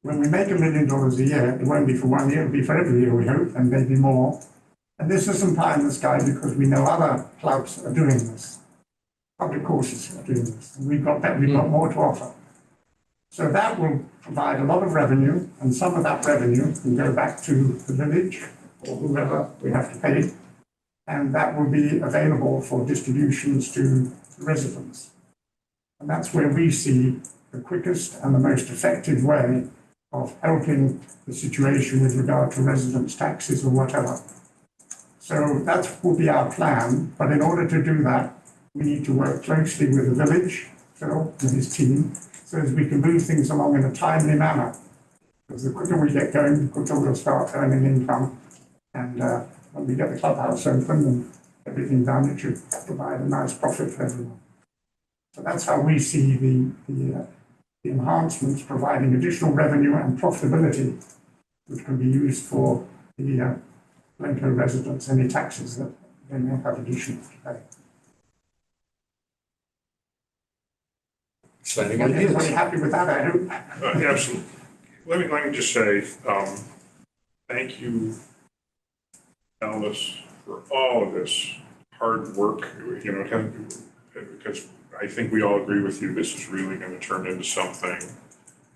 When we make $1 million a year, it won't be for 1 year, it'll be for every year, we hope, and maybe more. And this isn't pie in the sky because we know other clubs are doing this. Public courses are doing this. And we've got more to offer. So that will provide a lot of revenue, and some of that revenue can go back to the village or whoever we have to pay. And that will be available for distributions to residents. And that's where we see the quickest and the most effective way of helping the situation with regard to residence taxes or whatever. So that will be our plan, but in order to do that, we need to work closely with the village, Phil and his team, so as we can move things along in a timely manner. Because the quicker we get going, the quicker we'll start earning income. And when we get the clubhouse open and everything done, it should provide a nice profit for everyone. So that's how we see the enhancements providing additional revenue and profitability, which can be used for the Glencoe residents, any taxes that they may have additional to pay. Exciting Everybody ideas. happy with that, I hope? Absolutely. Let me just say, thank you, Alice, for all of this hard work, because I think we all agree with you, this is really going to turn into something.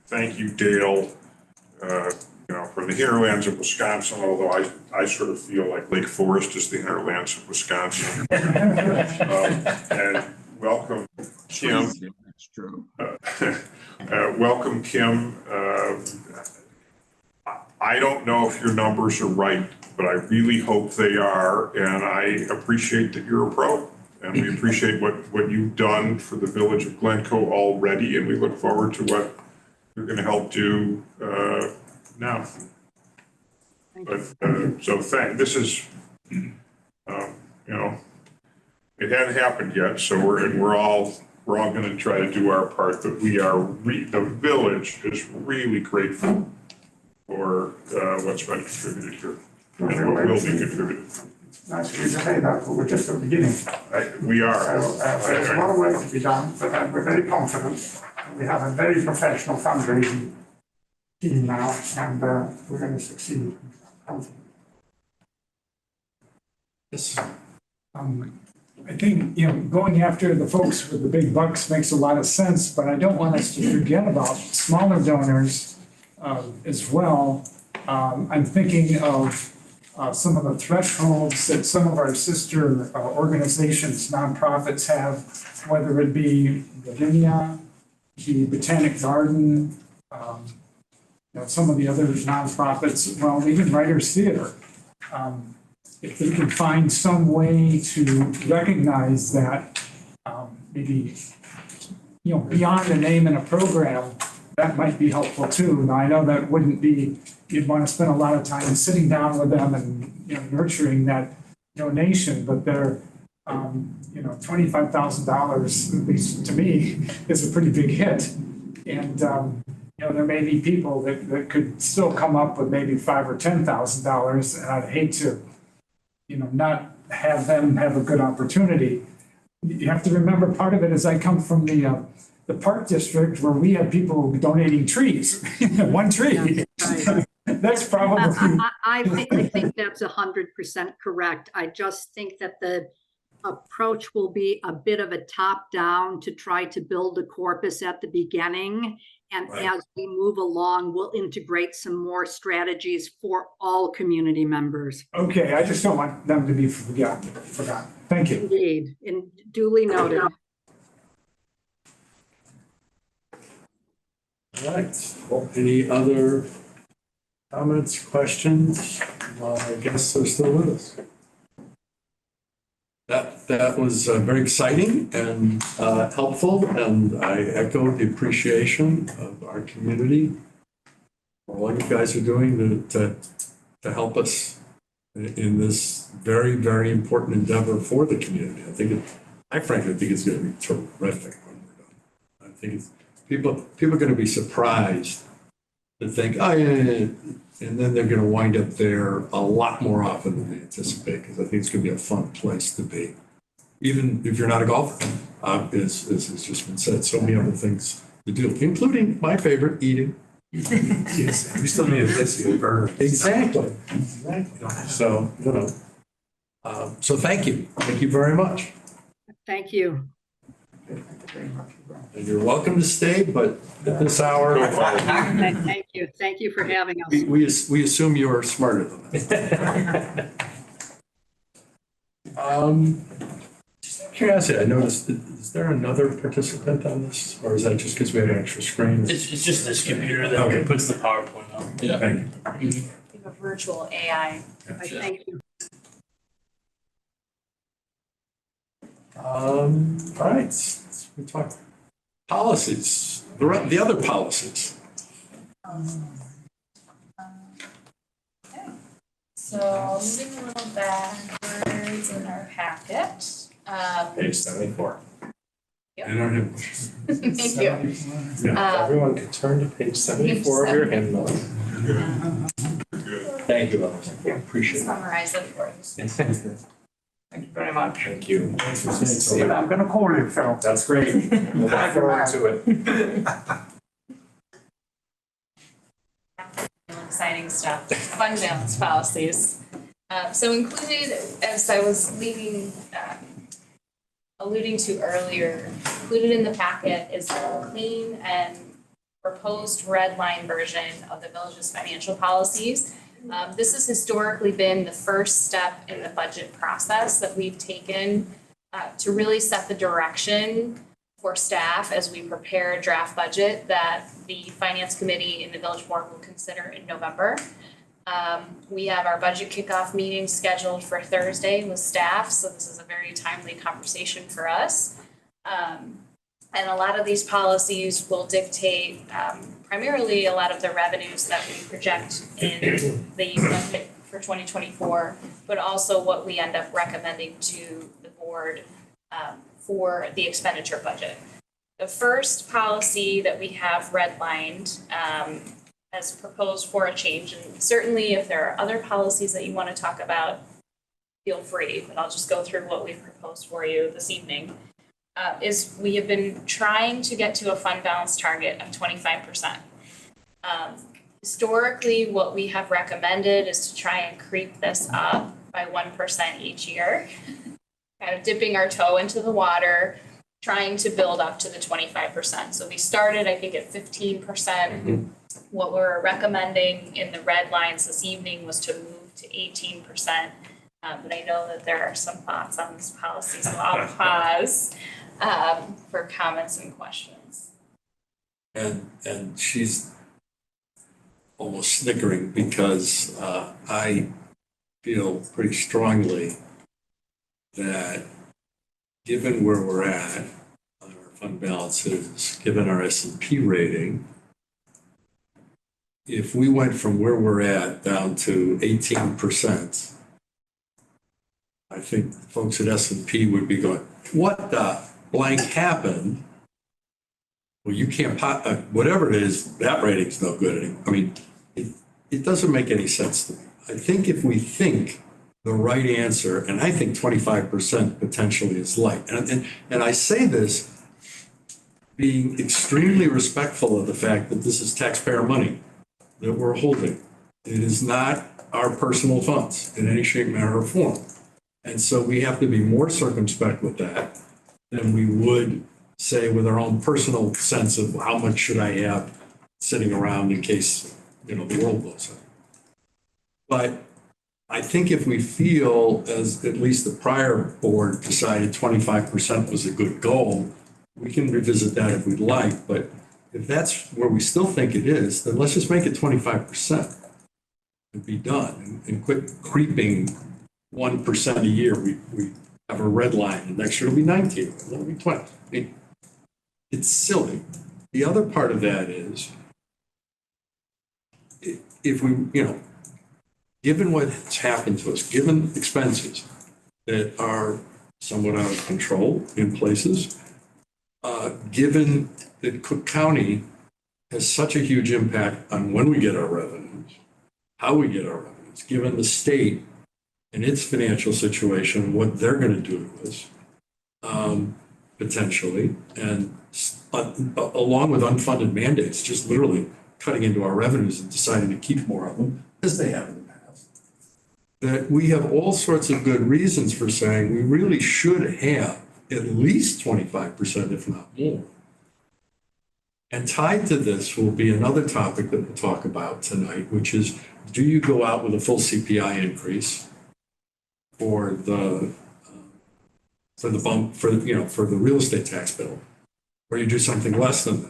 Thank you, Dale, for the hinterlands of Wisconsin, although I sort of feel like Lake Forest is the hinterlands of Wisconsin. And welcome, Kim. That's true. Welcome, Kim. I don't know if your numbers are right, but I really hope they are, and I appreciate that you're a pro. And we appreciate what you've done for the village of Glencoe already, and we look forward to what you're going to help do now. But so this is, it hadn't happened yet, so we're all going to try to do our part. But the village is really grateful for what's been contributed here and what will be contributed. Nice of you to say that, but we're just at the beginning. We are. So there's a lot of work to be done, but we're very confident. We have a very professional fundraising team now, and we're going to succeed. Confident. Yes. I think, going after the folks with the big bucks makes a lot of sense, but I don't want us to forget about smaller donors as well. I'm thinking of some of the thresholds that some of our sister organizations, nonprofits have, whether it be Lavinia, the Botanic Garden, some of the other nonprofits, well, even Writers Theater. If we can find some way to recognize that, maybe, beyond a name and a program, that might be helpful too. Now, I know that wouldn't be, you'd want to spend a lot of time sitting down with them and, nurturing that donation, but they're, $25,000, at least to me, is a pretty big hit. And, there may be people that could still come up with maybe $5,000 or $10,000, and I'd hate to, not have them have a good opportunity. You have to remember, part of it is I come from the Park District where we have people donating trees, one tree. Right. That's probably. I think that's 100% correct. I just think that the approach will be a bit of a top-down to try to build a corpus at the beginning. And Right. As we move along, we'll integrate some more strategies for all community members. Okay, I just don't want them to be forgotten. Thank you. Indeed, and duly noted. All right. Well, any other comments, questions? I guess they're still with us. That was very exciting and helpful, and I echo the appreciation of our community for all you guys are doing to help us in this very, very important endeavor for the community. I frankly think it's going to be terrific when we're done. I think people are going to be surprised to think, oh yeah, and then they're going to wind up there a lot more often than they anticipate, because I think it's going to be a fun place to be. Even if you're not a golfer, as has just been said, so many other things to do, including my favorite, eating. Yes, we still need a place to get burned. Exactly. So, so thank you. Thank you very much. Thank you. And you're welcome to stay, but at this hour, Thank you. Thank you for having us. we assume you are smarter than that. Curiosity, I noticed, is there another participant on this, or is that just because we have an extra screen? It's just this computer Okay. that puts the PowerPoint up. Yeah. Thank you. We have a virtual AI. I thank you. All right, we talk policies, the other policies. So moving a little backwards in our packet. Page 74. I don't have. Thank you. Everyone could turn to page 74 of your handbook. Thank you, Alex. Appreciate it. Summarize it for you. Thank you very much. Thank you. I'm gonna call you, Phil. That's great. We'll look forward to it. Exciting stuff, fund balance policies. So included, as I was alluding to earlier, included in the packet is a clean and proposed red line version of the village's financial policies. This has historically been the first step in the budget process that we've taken to really set the direction for staff as we prepare a draft budget that the finance committee and the village board will consider in November. We have our budget kickoff meeting scheduled for Thursday with staff, so this is a very timely conversation for us. And a lot of these policies will dictate primarily a lot of the revenues that we project in the budget for 2024, but also what we end up recommending to the board for the expenditure budget. The first policy that we have redlined as proposed for a change, and certainly if there are other policies that you want to talk about, feel free, but I'll just go through what we've proposed for you this evening. Is we have been trying to get to a fund balance target of 25%. Historically, what we have recommended is to try and creep this up by 1% each year, kind of dipping our toe into the water, trying to build up to the 25%. So we started, I think, at 15%. Mm-hmm. What we're recommending in the red lines this evening was to move to 18%. But I know that there are some thoughts on this policy, so I'll pause for comments and questions. And she's almost snickering because I feel pretty strongly that given where we're at on our fund balances, given our S&P rating, if we went from where we're at down to 18%, I think folks at S&P would be going, what the blank happened? Well, you can't, whatever it is, that rating's no good anymore. I mean, it doesn't make any sense to me. I think if we think the right answer, and I think 25% potentially is light. And I say this being extremely respectful of the fact that this is taxpayer money that we're holding. It is not our personal funds in any shape, manner, or form. And so we have to be more circumspect with that than we would say with our own personal sense of how much should I have sitting around in case, the world blows up. But I think if we feel, as at least the prior board decided 25% was a good goal, we can revisit that if we'd like. But if that's where we still think it is, then let's just make it 25% and be done and quit creeping 1% a year. We have a red line, and next year it'll be 19, it'll be 20. I mean, it's silly. The other part of that is if we, given what's happened to us, given expenses that are somewhat out of control in places, given that Cook County has such a huge impact on when we get our revenues, how we get our revenues, given the state and its financial situation, what they're going to do to us, potentially, and along with unfunded mandates, just literally cutting into our revenues and deciding to keep more of them, as they have in the past, that we have all sorts of good reasons for saying we really should have at least 25%, if not more. And tied to this will be another topic that we'll talk about tonight, which is, do you go out with a full CPI increase for the for the bump, for the real estate tax bill. Or you do something less than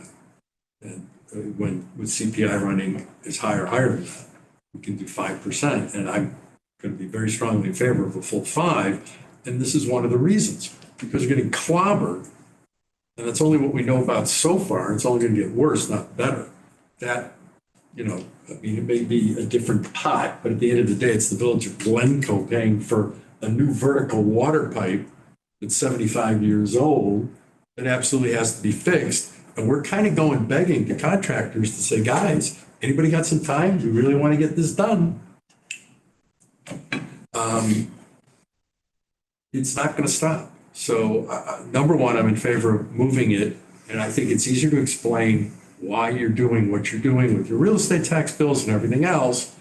that. And when, with CPI running is higher than that, we can do 5%. And I'm going to be very strongly in favor of a full 5. And this is one of the reasons, because we're getting clobbered. And that's only what we know about so far. It's only going to get worse, not better. That, I mean, it may be a different pot, but at the end of the day, it's the village of Glencoe paying for a new vertical water pipe that's 75 years old that absolutely has to be fixed. And we're kind of going begging to contractors to say, guys, anybody got some time? We really want to get this done. It's not going to stop. So number one, I'm in favor of moving it. And I think it's easier to explain why you're doing what you're doing with your real estate tax bills and everything else,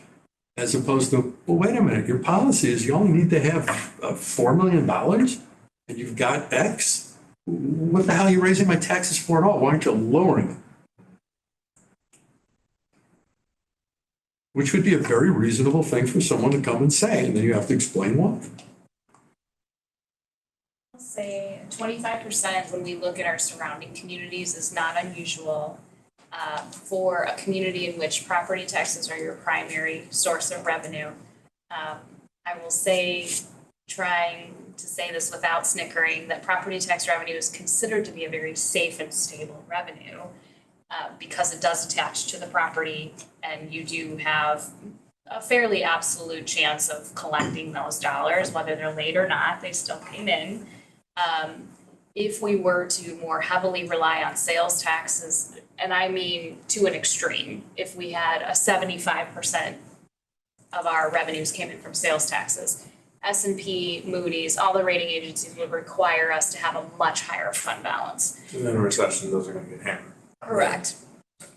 as opposed to, well, wait a minute, your policy is you only need to have $4 million and you've got X. What the hell are you raising my taxes for at all? Why aren't you lowering them? Which would be a very reasonable thing for someone to come and say, and then you have to explain why. I'll say 25% when we look at our surrounding communities is not unusual for a community in which property taxes are your primary source of revenue. I will say, trying to say this without snickering, that property tax revenue is considered to be a very safe and stable revenue because it does attach to the property and you do have a fairly absolute chance of collecting those dollars, whether they're late or not, they still came in. If we were to more heavily rely on sales taxes, and I mean to an extreme, if we had a 75% of our revenues came in from sales taxes, S&P, Moody's, all the rating agencies would require us to have a much higher fund balance. And then a recession, those are gonna get hammered. Correct.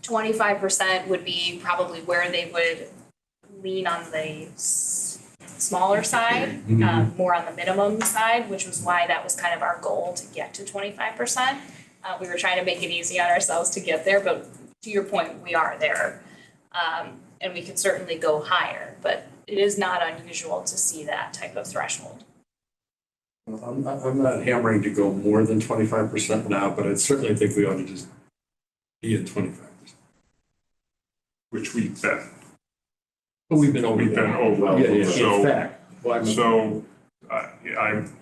25% would be probably where they would lean on the smaller side, more on the minimum side, which was why that was kind of our goal to get to 25%. We were trying to make it easy on ourselves to get there, but to your point, we are there. And we could certainly go higher, but it is not unusual to see that type of threshold. I'm not hammering to go more than 25% now, but I certainly think we ought to just be at 25%. Which we've been. But we've been over. We've been over. Yeah, So, in fact. so I'm,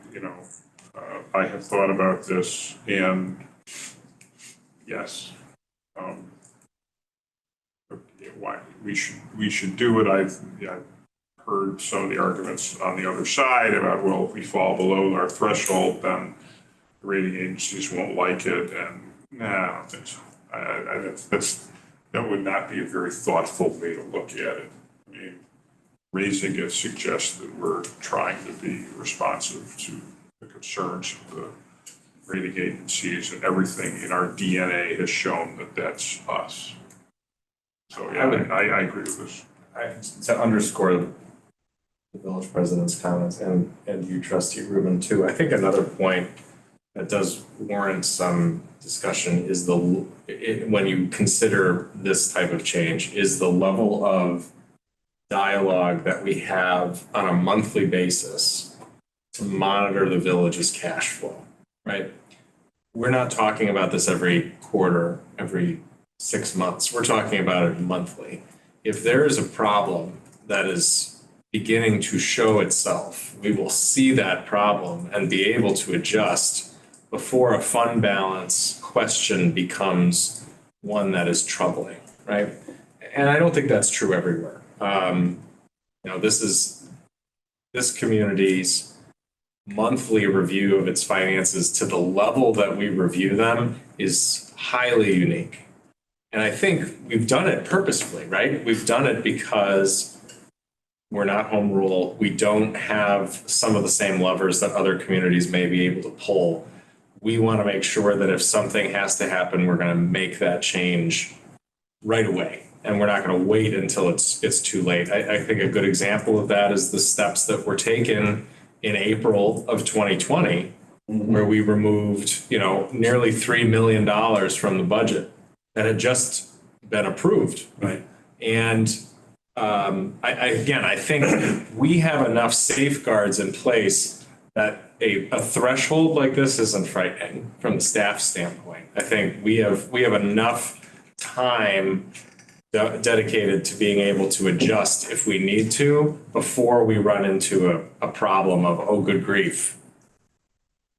I have thought about this and yes, why we should do it. I've heard some of the arguments on the other side about, well, if we fall below our threshold, then the rating agencies won't like it. And I don't think so. That would not be a very thoughtful way to look at it. I mean, raising it suggests that we're trying to be responsive to the concerns of the rating agencies, and everything in our DNA has shown that that's us. So yeah, I agree with this. To underscore the village president's comments and you, Trustee Rubin, too, I think another point that does warrant some discussion is when you consider this type of change, is the level of dialogue that we have on a monthly basis to monitor the village's cash flow, right? We're not talking about this every quarter, every 6 months. We're talking about it monthly. If there is a problem that is beginning to show itself, we will see that problem and be able to adjust before a fund balance question becomes one that is troubling, right? And I don't think that's true everywhere. This community's monthly review of its finances to the level that we review them is highly unique. And I think we've done it purposefully, right? We've done it because we're not home rule. We don't have some of the same levers that other communities may be able to pull. We want to make sure that if something has to happen, we're going to make that change right away. And we're not going to wait until it's too late. I think a good example of that is the steps that were taken in April of 2020, where we removed, nearly $3 million from the budget that had just been approved. Right. And I think we have enough safeguards in place that a threshold like this isn't frightening from the staff standpoint. I think we have enough time dedicated to being able to adjust if we need to before we run into a problem of, oh, good grief,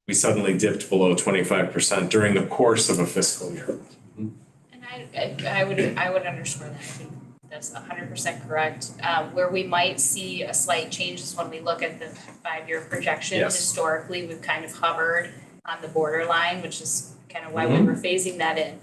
we suddenly dipped below 25% during the course of a fiscal year. And I would underscore that. I think that's 100% correct. Where we might see a slight change is when we look at the 5-year projection. Yes. Historically, we've kind of hovered on the borderline, which is kind of why we were phasing that in.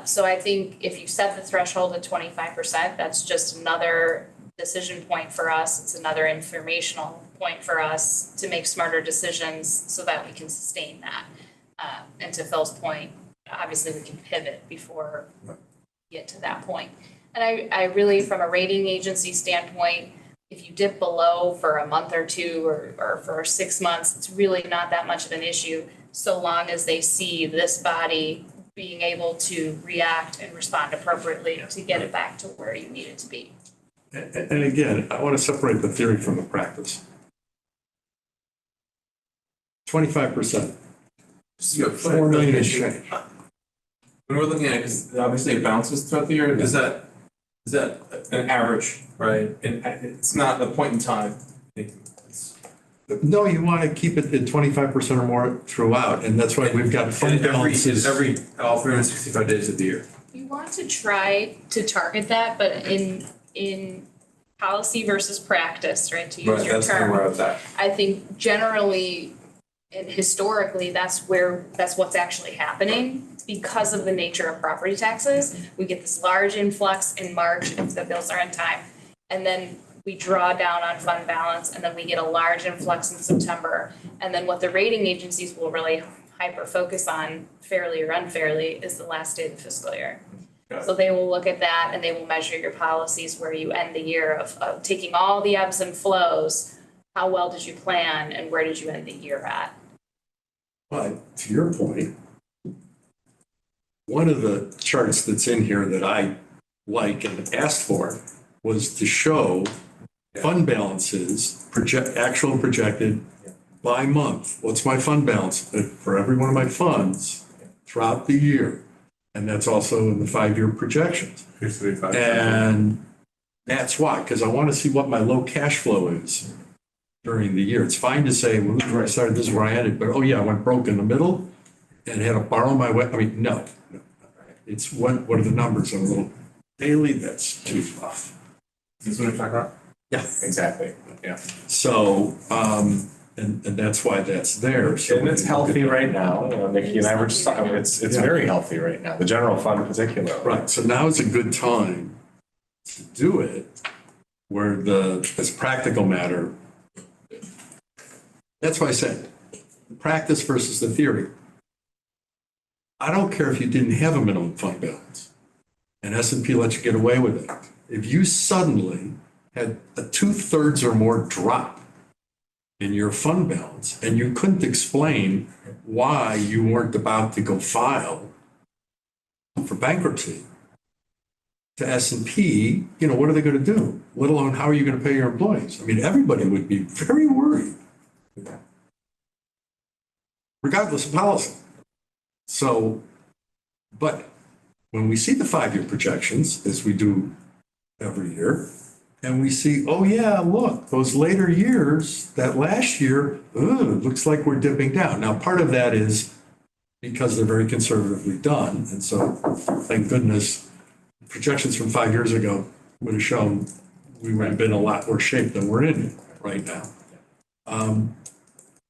So I think if you set the threshold at 25%, that's just another decision point for us. It's another informational point for us to make smarter decisions so that we can sustain that. And to Phil's point, obviously we can pivot before we get to that point. And I really, from a rating agency standpoint, if you dip below for a month or two or for 6 months, it's really not that much of an issue so long as they see this body being able to react and respond appropriately to get it back to where you need it to be. And again, I want to separate the theory from the practice. 25%. Just a 4 million and change. When we're looking at it, because obviously it bounces throughout the year, is that an average, right? And it's not a point in time. No, you want to keep it at 25% or more throughout, and that's why we've got fund balances. All 365 days of the year. You want to try to target that, but in policy versus practice, right, to use Right, your that's where we're term. at that. I think generally and historically, that's what's actually happening because of the nature of property taxes. We get this large influx in March if the bills are on time, and then we draw down on fund balance, and then we get a large influx in September. And then what the rating agencies will really hyper focus on, fairly or unfairly, is the last day of the fiscal year. So they will look at that and they will measure your policies where you end the year of taking all the ebbs and flows. How well did you plan and where did you end the year at? But to your point, one of the charts that's in here that I like and asked for was to show fund balances, actual projected by month. What's my fund balance for every one of my funds throughout the year? And that's also in the 5-year projections. And that's why, because I want to see what my low cash flow is during the year. It's fine to say, well, this is where I started, this is where I ended, but oh yeah, I went broke in the middle and had to borrow my way. I mean, no. It's what are the numbers on a little daily? That's too rough. Is this what you're talking about? Yeah, Exactly, yeah. so, and that's why that's there. So And it's healthy right now, Nikki and I were just talking, it's very healthy right now, the general fund in particular. Right, so now is a good time to do it where as a practical matter, that's why I said, the practice versus the theory. I don't care if you didn't have a minimum fund balance and S&P lets you get away with it. If you suddenly had a 2/3 or more drop in your fund balance and you couldn't explain why you weren't about to go file for bankruptcy to S&P, what are they going to do? Let alone, how are you going to pay your employees? I mean, everybody would be very worried, regardless of policy. So, but when we see the 5-year projections, as we do every year, and we see, oh yeah, look, those later years, that last year, it looks like we're dipping down. Now, part of that is because they're very conservatively done. And so, thank goodness, projections from 5 years ago would have shown we would have been in a lot worse shape than we're in right now.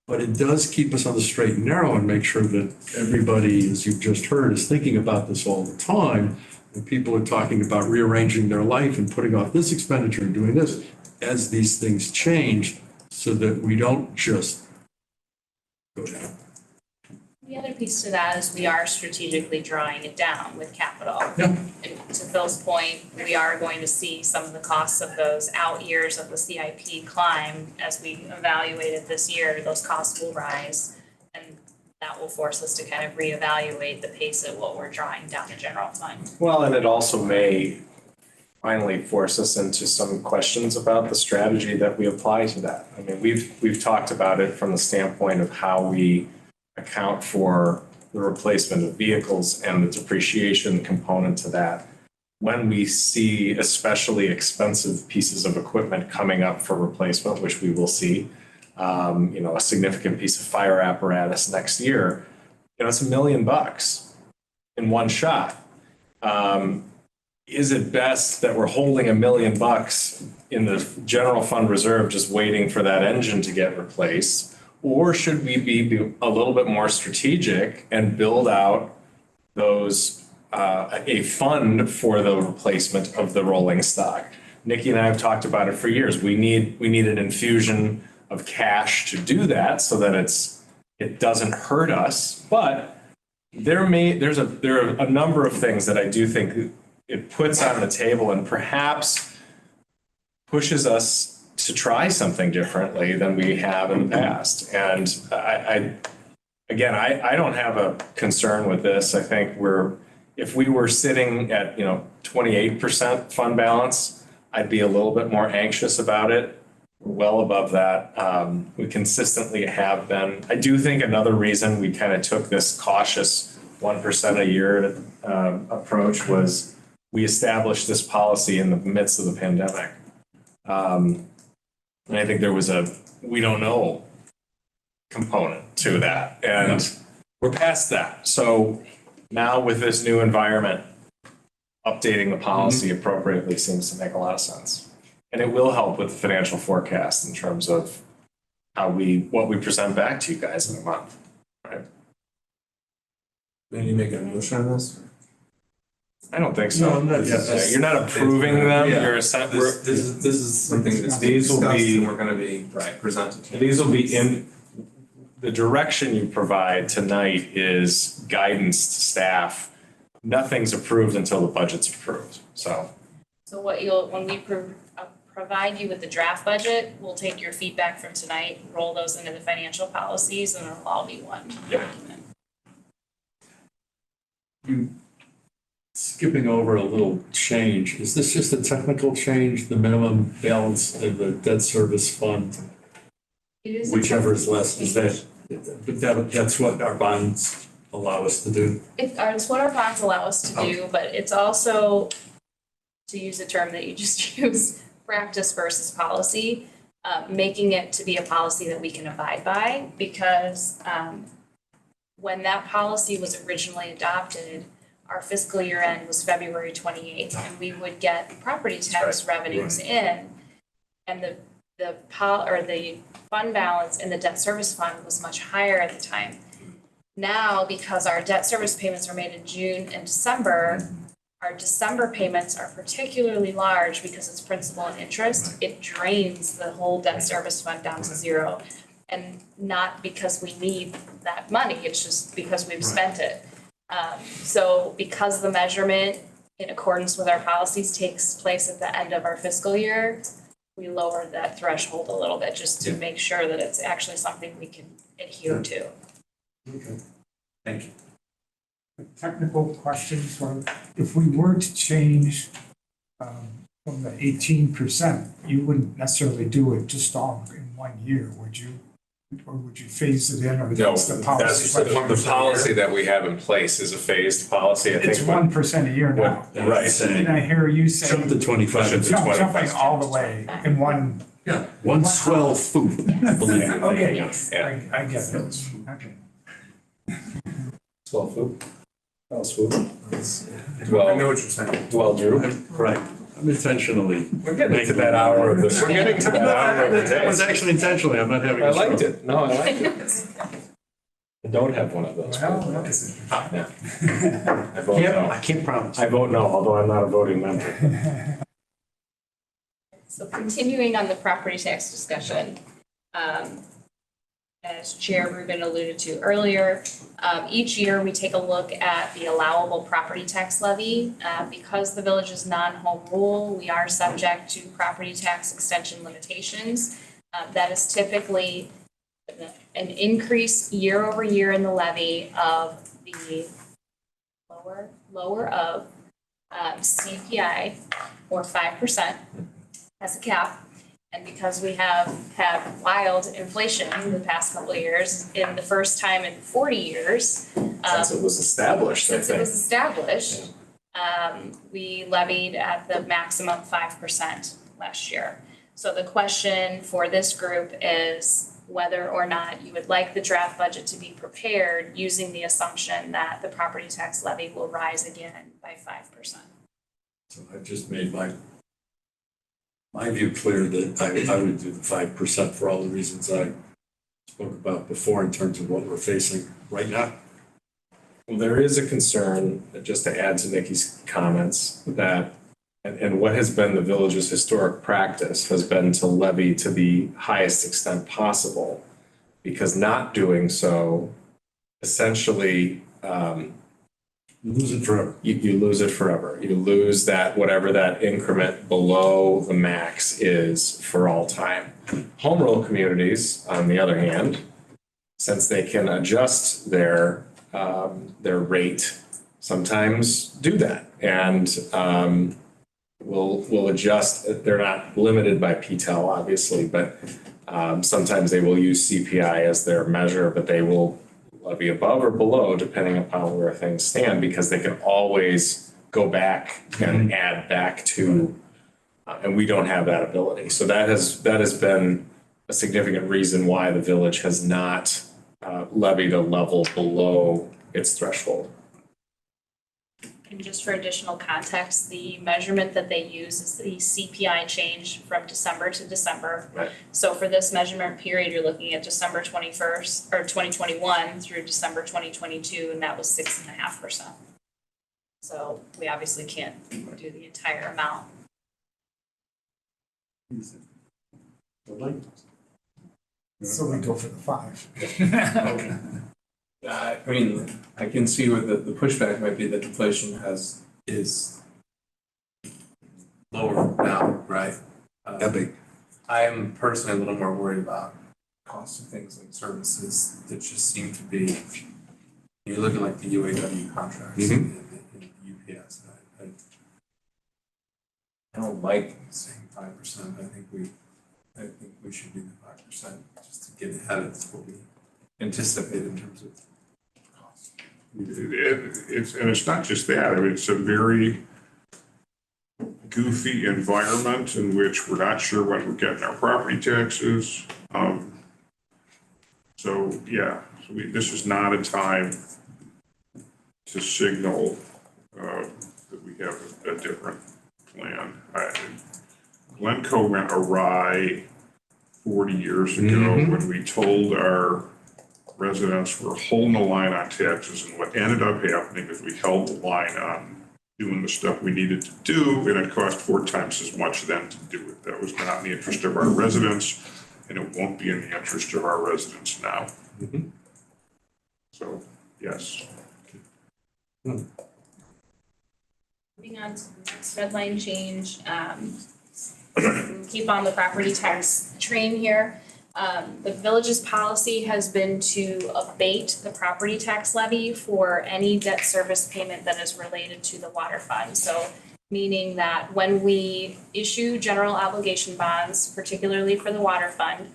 But it does keep us on the straight and narrow and make sure that everybody, as you've just heard, is thinking about this all the time. And people are talking about rearranging their life and putting off this expenditure and doing this as these things change so that we don't just go down. The other piece to that is we are strategically drawing it down with capital. Yeah. And to Phil's point, we are going to see some of the costs of those out years of the CIP climb as we evaluated this year. Those costs will rise, and that will force us to kind of reevaluate the pace at what we're drawing down the general fund. Well, and it also may finally force us into some questions about the strategy that we apply to that. I mean, we've talked about it from the standpoint of how we account for the replacement of vehicles and the depreciation component to that. When we see especially expensive pieces of equipment coming up for replacement, which we will see, a significant piece of fire apparatus next year, it's $1 million in one shot. Is it best that we're holding $1 million in the general fund reserve, just waiting for that engine to get replaced? Or should we be a little bit more strategic and build out those, a fund for the replacement of the rolling stock? Nikki and I have talked about it for years. We need an infusion of cash to do that so that it doesn't hurt us. But there are a number of things that I do think it puts on the table and perhaps pushes us to try something differently than we have in the past. And I don't have a concern with this. I think if we were sitting at 28% fund balance, I'd be a little bit more anxious about it. We're well above that. We consistently have been. I do think another reason we kind of took this cautious 1% a year approach was we established this policy in the midst of the pandemic. And I think there was a we don't know component to that. And we're past that. So now with this new environment, updating the policy appropriately seems to make a lot of sense. And it will help with the financial forecast in terms of what we present back to you guys in a month, right? Then you make a motion on this? I don't think so. No, you're not approving them. Yeah. You're This is something that's These will discussed be- and we're gonna be presented to. These will be in, the direction you provide tonight is guidance to staff. Nothing's approved until the budget's approved, so. So when we provide you with the draft budget, we'll take your feedback from tonight, roll those into the financial policies, and it'll all be one document. Skipping over a little change, is this just a technical change, the minimum balance in the debt service fund? It is Whichever is less, is that, but that's what our bonds allow us to do? It's what our bonds allow us to do, but it's also, to use a term that you just used, practice versus policy, making it to be a policy that we can abide by, because when that policy was originally adopted, our fiscal year end was February 28th, and we would get property tax revenues in, and the fund balance in the debt service fund was much higher at the time. Now, because our debt service payments are made in June and December, our December payments are particularly large because it's principal and interest. It drains the whole debt service fund down to zero. And not because we need that money, it's just because we've spent it. So because the measurement in accordance with our policies takes place at the end of our fiscal year, we lowered that threshold a little bit just to make sure that it's actually something we can adhere to. Okay, thank you. Technical questions, so if we were to change from the 18%, you wouldn't necessarily do it just all in 1 year, would you? Or would you phase it in, or No, that's the policy? the policy that we have in place is a phased policy, I think. It's 1% a year now. Right. And I hear you say Jump to 25. jumping all the way in one. Yeah, one swell food, believe me. Okay, Yeah. I get it, okay. 12 food. Oh, swoop. I know what you're saying. Well, Drew. Right, I'm intentionally. We're getting to that hour of this. We're getting to that hour of the That was day. actually intentionally, I'm not having. I a stroke. liked it. No, I liked it. I don't have one of those. Well, that's Yeah. I vote no. I can't promise. I vote no, although I'm not a voting member. So continuing on the property tax discussion, as Chair Rubin alluded to earlier, each year we take a look at the allowable property tax levy. Because the village is non-home rule, we are subject to property tax extension limitations. That is typically an increase year over year in the levy of the lower of CPI or 5% as a cap. And because we have had wild inflation in the past couple of years, in the first time in 40 years. Since it was established, I Since it think. was established, we levied at the maximum 5% last year. So the question for this group is whether or not you would like the draft budget to be prepared using the assumption that the property tax levy will rise again by 5%. So I've just made my view clear that I would do the 5% for all the reasons I spoke about before in terms of what we're facing right now. Well, there is a concern, just to add to Nikki's comments, that, and what has been the village's historic practice has been to levy to the highest extent possible, because not doing so essentially, You lose it forever. you lose it forever. You lose that, whatever that increment below the max is for all time. Home rule communities, on the other hand, since they can adjust their rate, sometimes do that. And will adjust, they're not limited by PTEL, obviously, but sometimes they will use CPI as their measure, but they will levy above or below depending upon where things stand, because they can always go back and add back to, and we don't have that ability. So that has been a significant reason why the village has not levied a level below its threshold. And just for additional context, the measurement that they use is the CPI change from December to December. Right. So for this measurement period, you're looking at December 21st or 2021 through December 2022, and that was 6.5%. So we obviously can't do the entire amount. So we go for the 5. I mean, I can see where the pushback might be that inflation is lower now, right? Epic. I am personally a little more worried about costs of things like services that just seem to be, you're looking like the UAW contracts and UPS. I don't like saying 5%. I think we should do the 5% just to get ahead of what we anticipate in terms of cost. It's not just that, I mean, it's a very goofy environment in which we're not sure when we're getting our property taxes. This is not a time to signal that we have a different plan. Glencoe went awry 40 years ago when we told our residents we're holding the line on taxes, and what ended up happening is we held the line on doing the stuff we needed to do, and it cost 4 times as much then to do it. That was not in the interest of our residents, and it won't be in the interest of our residents now. So, yes. Moving on to the next red line change, keep on the property tax train here. The village's policy has been to abate the property tax levy for any debt service payment that is related to the water fund. So meaning that when we issue general obligation bonds, particularly for the water fund,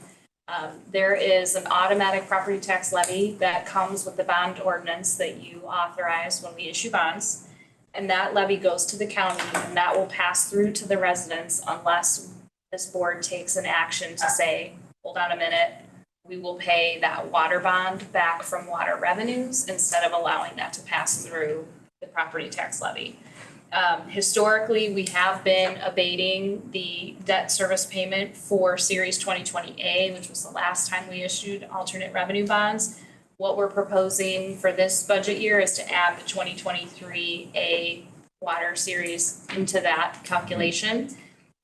there is an automatic property tax levy that comes with the bond ordinance that you authorize when we issue bonds. And that levy goes to the county, and that will pass through to the residents unless this board takes an action to say, hold on a minute, we will pay that water bond back from water revenues instead of allowing that to pass through the property tax levy. Historically, we have been abating the debt service payment for Series 2020A, which was the last time we issued alternate revenue bonds. What we're proposing for this budget year is to add the 2023A water series into that calculation.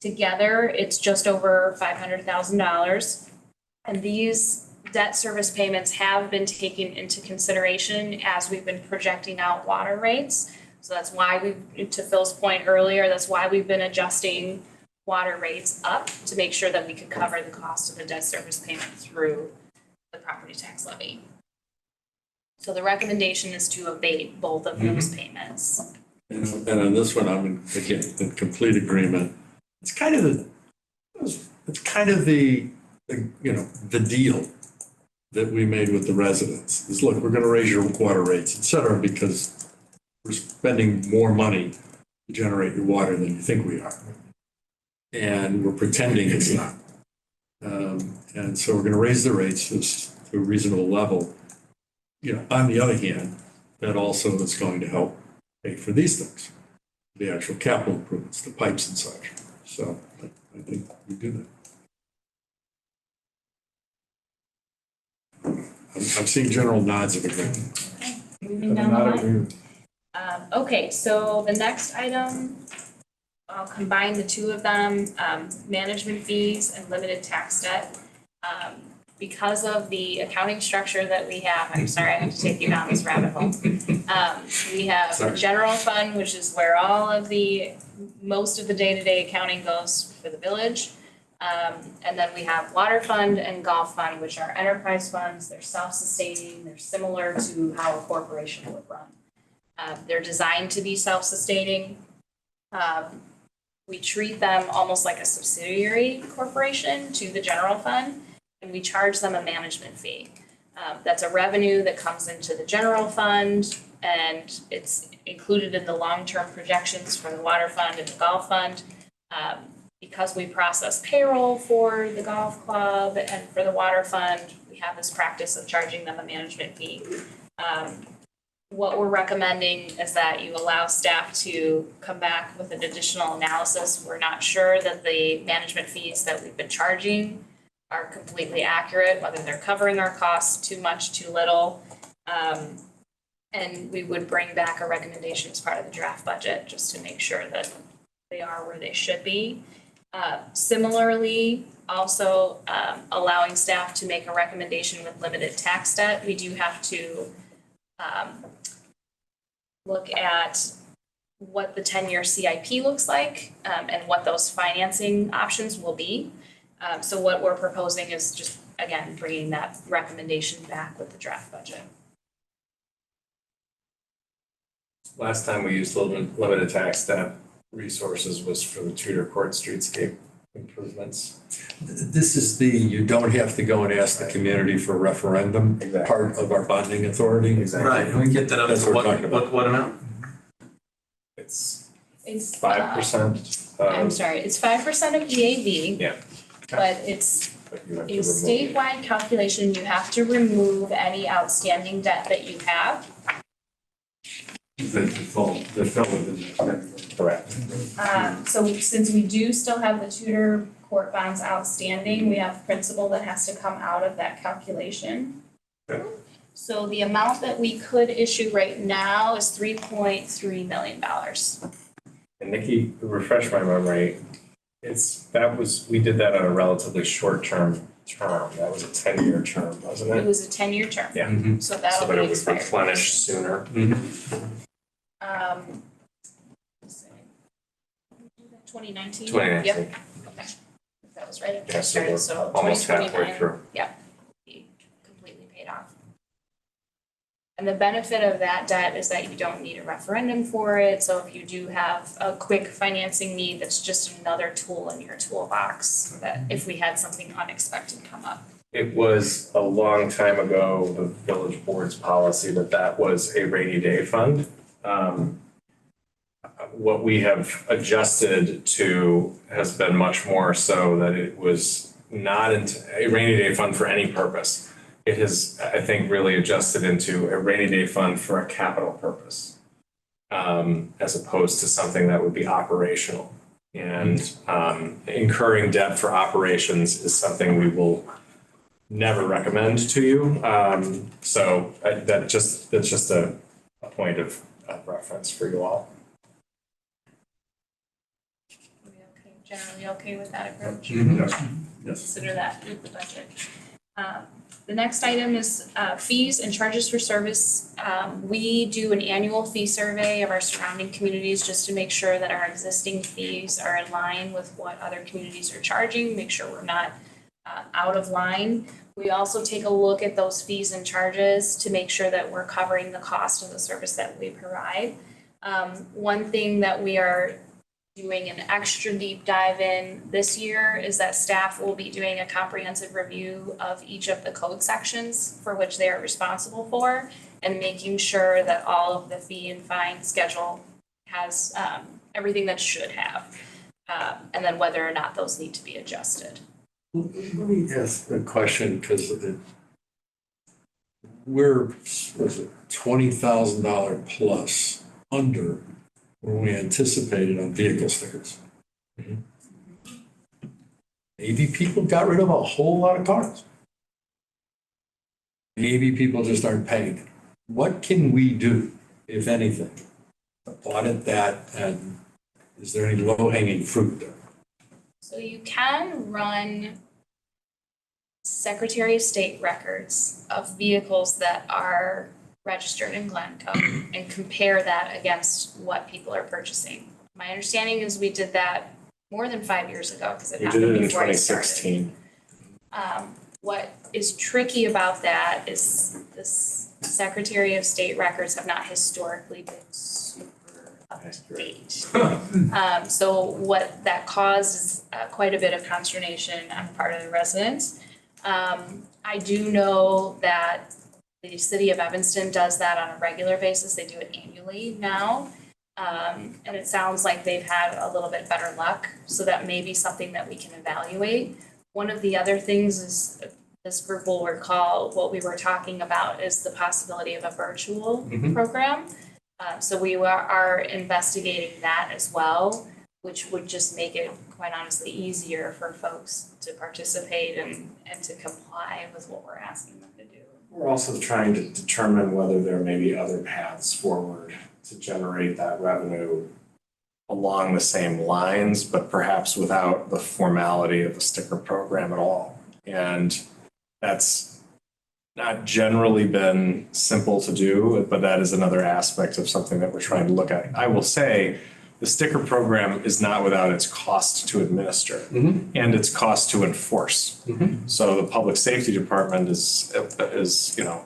Together, it's just over $500,000. And these debt service payments have been taken into consideration as we've been projecting out water rates. So that's why to Phil's point earlier, that's why we've been adjusting water rates up to make sure that we could cover the cost of the debt service payment through the property tax levy. So the recommendation is to abate both of those payments. And on this one, I'm again in complete agreement. It's kind of the the deal that we made with the residents is, look, we're going to raise your water rates, et cetera, because we're spending more money to generate your water than you think we are. And we're pretending it's not. And so we're going to raise the rates to a reasonable level. On the other hand, that also is going to help pay for these things, the actual capital improvements, the pipes and such. So I think we do that. I'm seeing general nods of agreement. Moving down the line. Okay, so the next item, I'll combine the two of them, management fees and limited tax debt. Because of the accounting structure that we have, I'm sorry, I have to take you down this rabbit hole. We have the general fund, which is where most of the day-to-day accounting goes for the village. And then we have water fund and golf fund, which are enterprise funds. They're self-sustaining. They're similar to how a corporation would run. They're designed to be self-sustaining. We treat them almost like a subsidiary corporation to the general fund, and we charge them a management fee. That's a revenue that comes into the general fund, and it's included in the long-term projections for the water fund and the golf fund. Because we process payroll for the golf club and for the water fund, we have this practice of charging them a management fee. What we're recommending is that you allow staff to come back with an additional analysis. We're not sure that the management fees that we've been charging are completely accurate, whether they're covering our costs too much, too little. And we would bring back a recommendation as part of the draft budget just to make sure that they are where they should be. Similarly, also allowing staff to make a recommendation with limited tax debt. We do have to look at what the 10-year CIP looks like and what those financing options will be. So what we're proposing is just, again, bringing that recommendation back with the draft budget. Last time we used limited tax debt resources was for the Tudor Court streetscape improvements. This is you don't have to go and ask the community for a referendum, part of our bonding authority. Exactly. Right, and we get that up That's to what we're talking about. what amount? It's It's 5%. I'm sorry, it's 5% of EAV. Yeah. But it's But you have to a remove it. statewide calculation. You have to remove any outstanding debt that you have. The default. Correct. So since we do still have the Tudor court bonds outstanding, we have principal that has to come out of that calculation. Okay. So the amount that we could issue right now is $3.3 million. And Nikki, refresh my memory, we did that on a relatively short-term term. That was a 10-year term, wasn't It it? was a 10-year term. Yeah. So So that'll that be it would expired. replenish sooner. Let's see. 2019? 2019. Yep. Okay. That was right after I Yeah, so we're started, so almost halfway 2029. through. Yep. Be completely paid off. And the benefit of that debt is that you don't need a referendum for it. So if you do have a quick financing need, that's just another tool in your toolbox that if we had something unexpected come up. It was a long time ago, the village board's policy that was a rainy day fund. What we have adjusted to has been much more so that it was not a rainy day fund for any purpose. It has, I think, really adjusted into a rainy day fund for a capital purpose, as opposed to something that would be operational. And incurring debt for operations is something we will never recommend to you. So that's just a point of reference for you all. Are we okay, generally okay with that approach? Yes. Consider that in the budget. The next item is fees and charges for service. We do an annual fee survey of our surrounding communities just to make sure that our existing fees are in line with what other communities are charging, make sure we're not out of line. We also take a look at those fees and charges to make sure that we're covering the cost of the service that we provide. One thing that we are doing an extra deep dive in this year is that staff will be doing a comprehensive review of each of the code sections for which they are responsible for, and making sure that all of the fee and fine schedule has everything that should have. And then whether or not those need to be adjusted. Let me ask a question, because we're, was it $20,000 plus under where we anticipated on vehicle stickers. Maybe people got rid of a whole lot of cars. Maybe people just aren't paying. What can we do, if anything, to audit that, and is there any low-hanging fruit there? So you can run Secretary of State records of vehicles that are registered in Glencoe and compare that against what people are purchasing. My understanding is we did that more than 5 years ago, because it We did happened it in before I started. 2016. What is tricky about that is this Secretary of State records have not historically been super up to date. So what that caused is quite a bit of consternation on the part of the residents. I do know that the city of Evanston does that on a regular basis. They do it annually now. And it sounds like they've had a little bit better luck, so that may be something that we can evaluate. One of the other things is, this group will recall what we were talking about is the possibility of a virtual program. So we are investigating that as well, which would just make it, quite honestly, easier for folks to participate and to comply with what we're asking them to do. We're also trying to determine whether there may be other paths forward to generate that revenue along the same lines, but perhaps without the formality of a sticker program at all. And that's not generally been simple to do, but that is another aspect of something that we're trying to look at. I will say, the sticker program is not without its cost to administer and its cost to enforce. So the public safety department is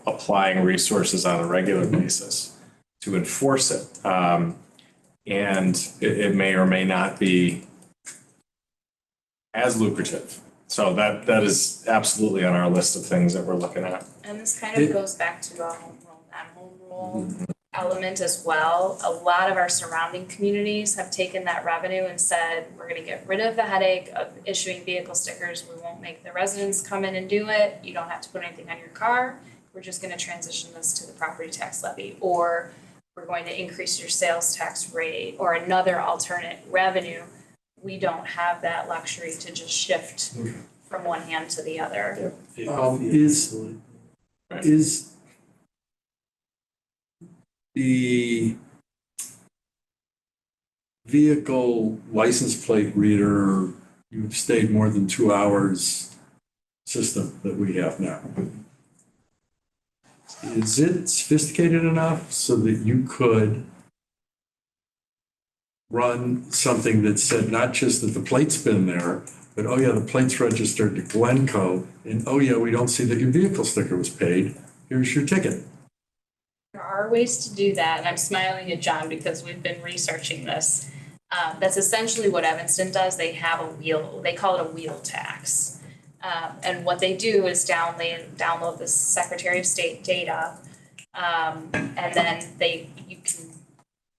applying resources on a regular basis to enforce it. And it may or may not be as lucrative. So that is absolutely on our list of things that we're looking at. And this kind of goes back to the home rule, non-home rule element as well. A lot of our surrounding communities have taken that revenue and said, we're gonna get rid of the headache of issuing vehicle stickers. We won't make the residents come in and do it. You don't have to put anything on your car. We're just gonna transition this to the property tax levy, or we're going to increase your sales tax rate, or another alternate revenue. We don't have that luxury to just shift from one hand to the other. Is the vehicle license plate reader, you've stayed more than 2 hours system that we have now, is it sophisticated enough so that you could run something that said not just that the plate's been there, but oh yeah, the plate's registered to Glencoe, and oh yeah, we don't see that your vehicle sticker was paid, here's your ticket? There are ways to do that, and I'm smiling at John because we've been researching this. That's essentially what Evanston does. They have a wheel, they call it a wheel tax. And what they do is download the Secretary of State data, and then you can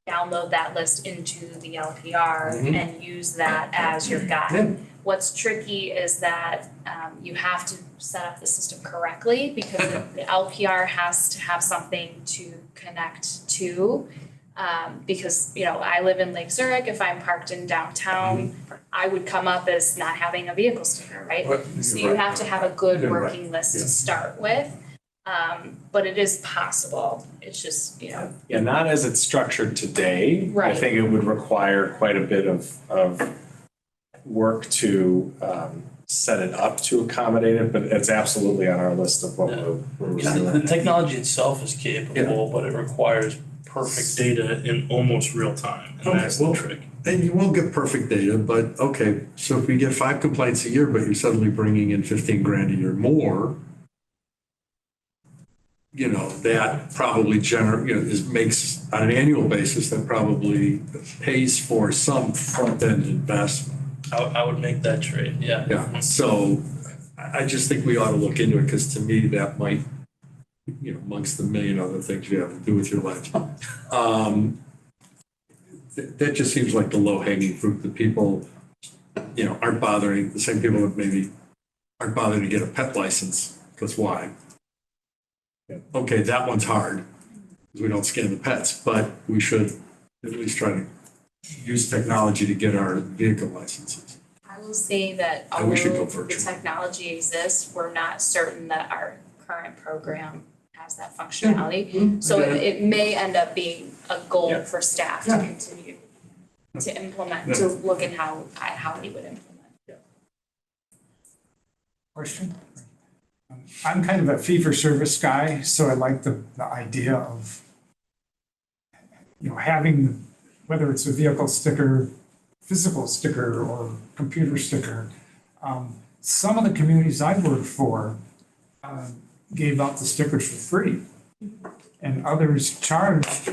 download that list into the LPR and use that as your guide. What's tricky is that you have to set up the system correctly, because the LPR has to have something to connect to. Because, I live in Lake Zurich. If I'm parked in downtown, I would come up as not having a vehicle sticker, right? So you have to have a good working list to start with. But it is possible. It's just, Yeah, not as it's structured today. I Right. think it would require quite a bit of work to set it up to accommodate it, but it's absolutely on our list of what we're The technology itself is capable, but it requires perfect data in almost real time, and that's the trick. And you won't get perfect data, but okay, so if we get 5 complaints a year, but you're suddenly bringing in 15 grand a year more, you know, that probably makes, on an annual basis, that probably pays for some front-end investment. I would make that trade, yeah. Yeah, so I just think we ought to look into it, because to me, that might, you know, amongst the million other things you have to do with your life. That just seems like the low-hanging fruit, that people, you know, aren't bothering, the same people that maybe aren't bothering to get a pet license, because why? Okay, that one's hard, because we don't scan the pets, but we should at least try to use technology to get our vehicle licenses. I will say that And we should go although the virtual. technology exists, we're not certain that our current program has that functionality. So it may end up being a goal Yeah. for staff to continue to implement, to look at how we would implement. Question? I'm kind of a fee-for-service guy, so I like the idea of, you know, having, whether it's a vehicle sticker, physical sticker, or computer sticker. Some of the communities I've worked for gave out the stickers for free, and others charged.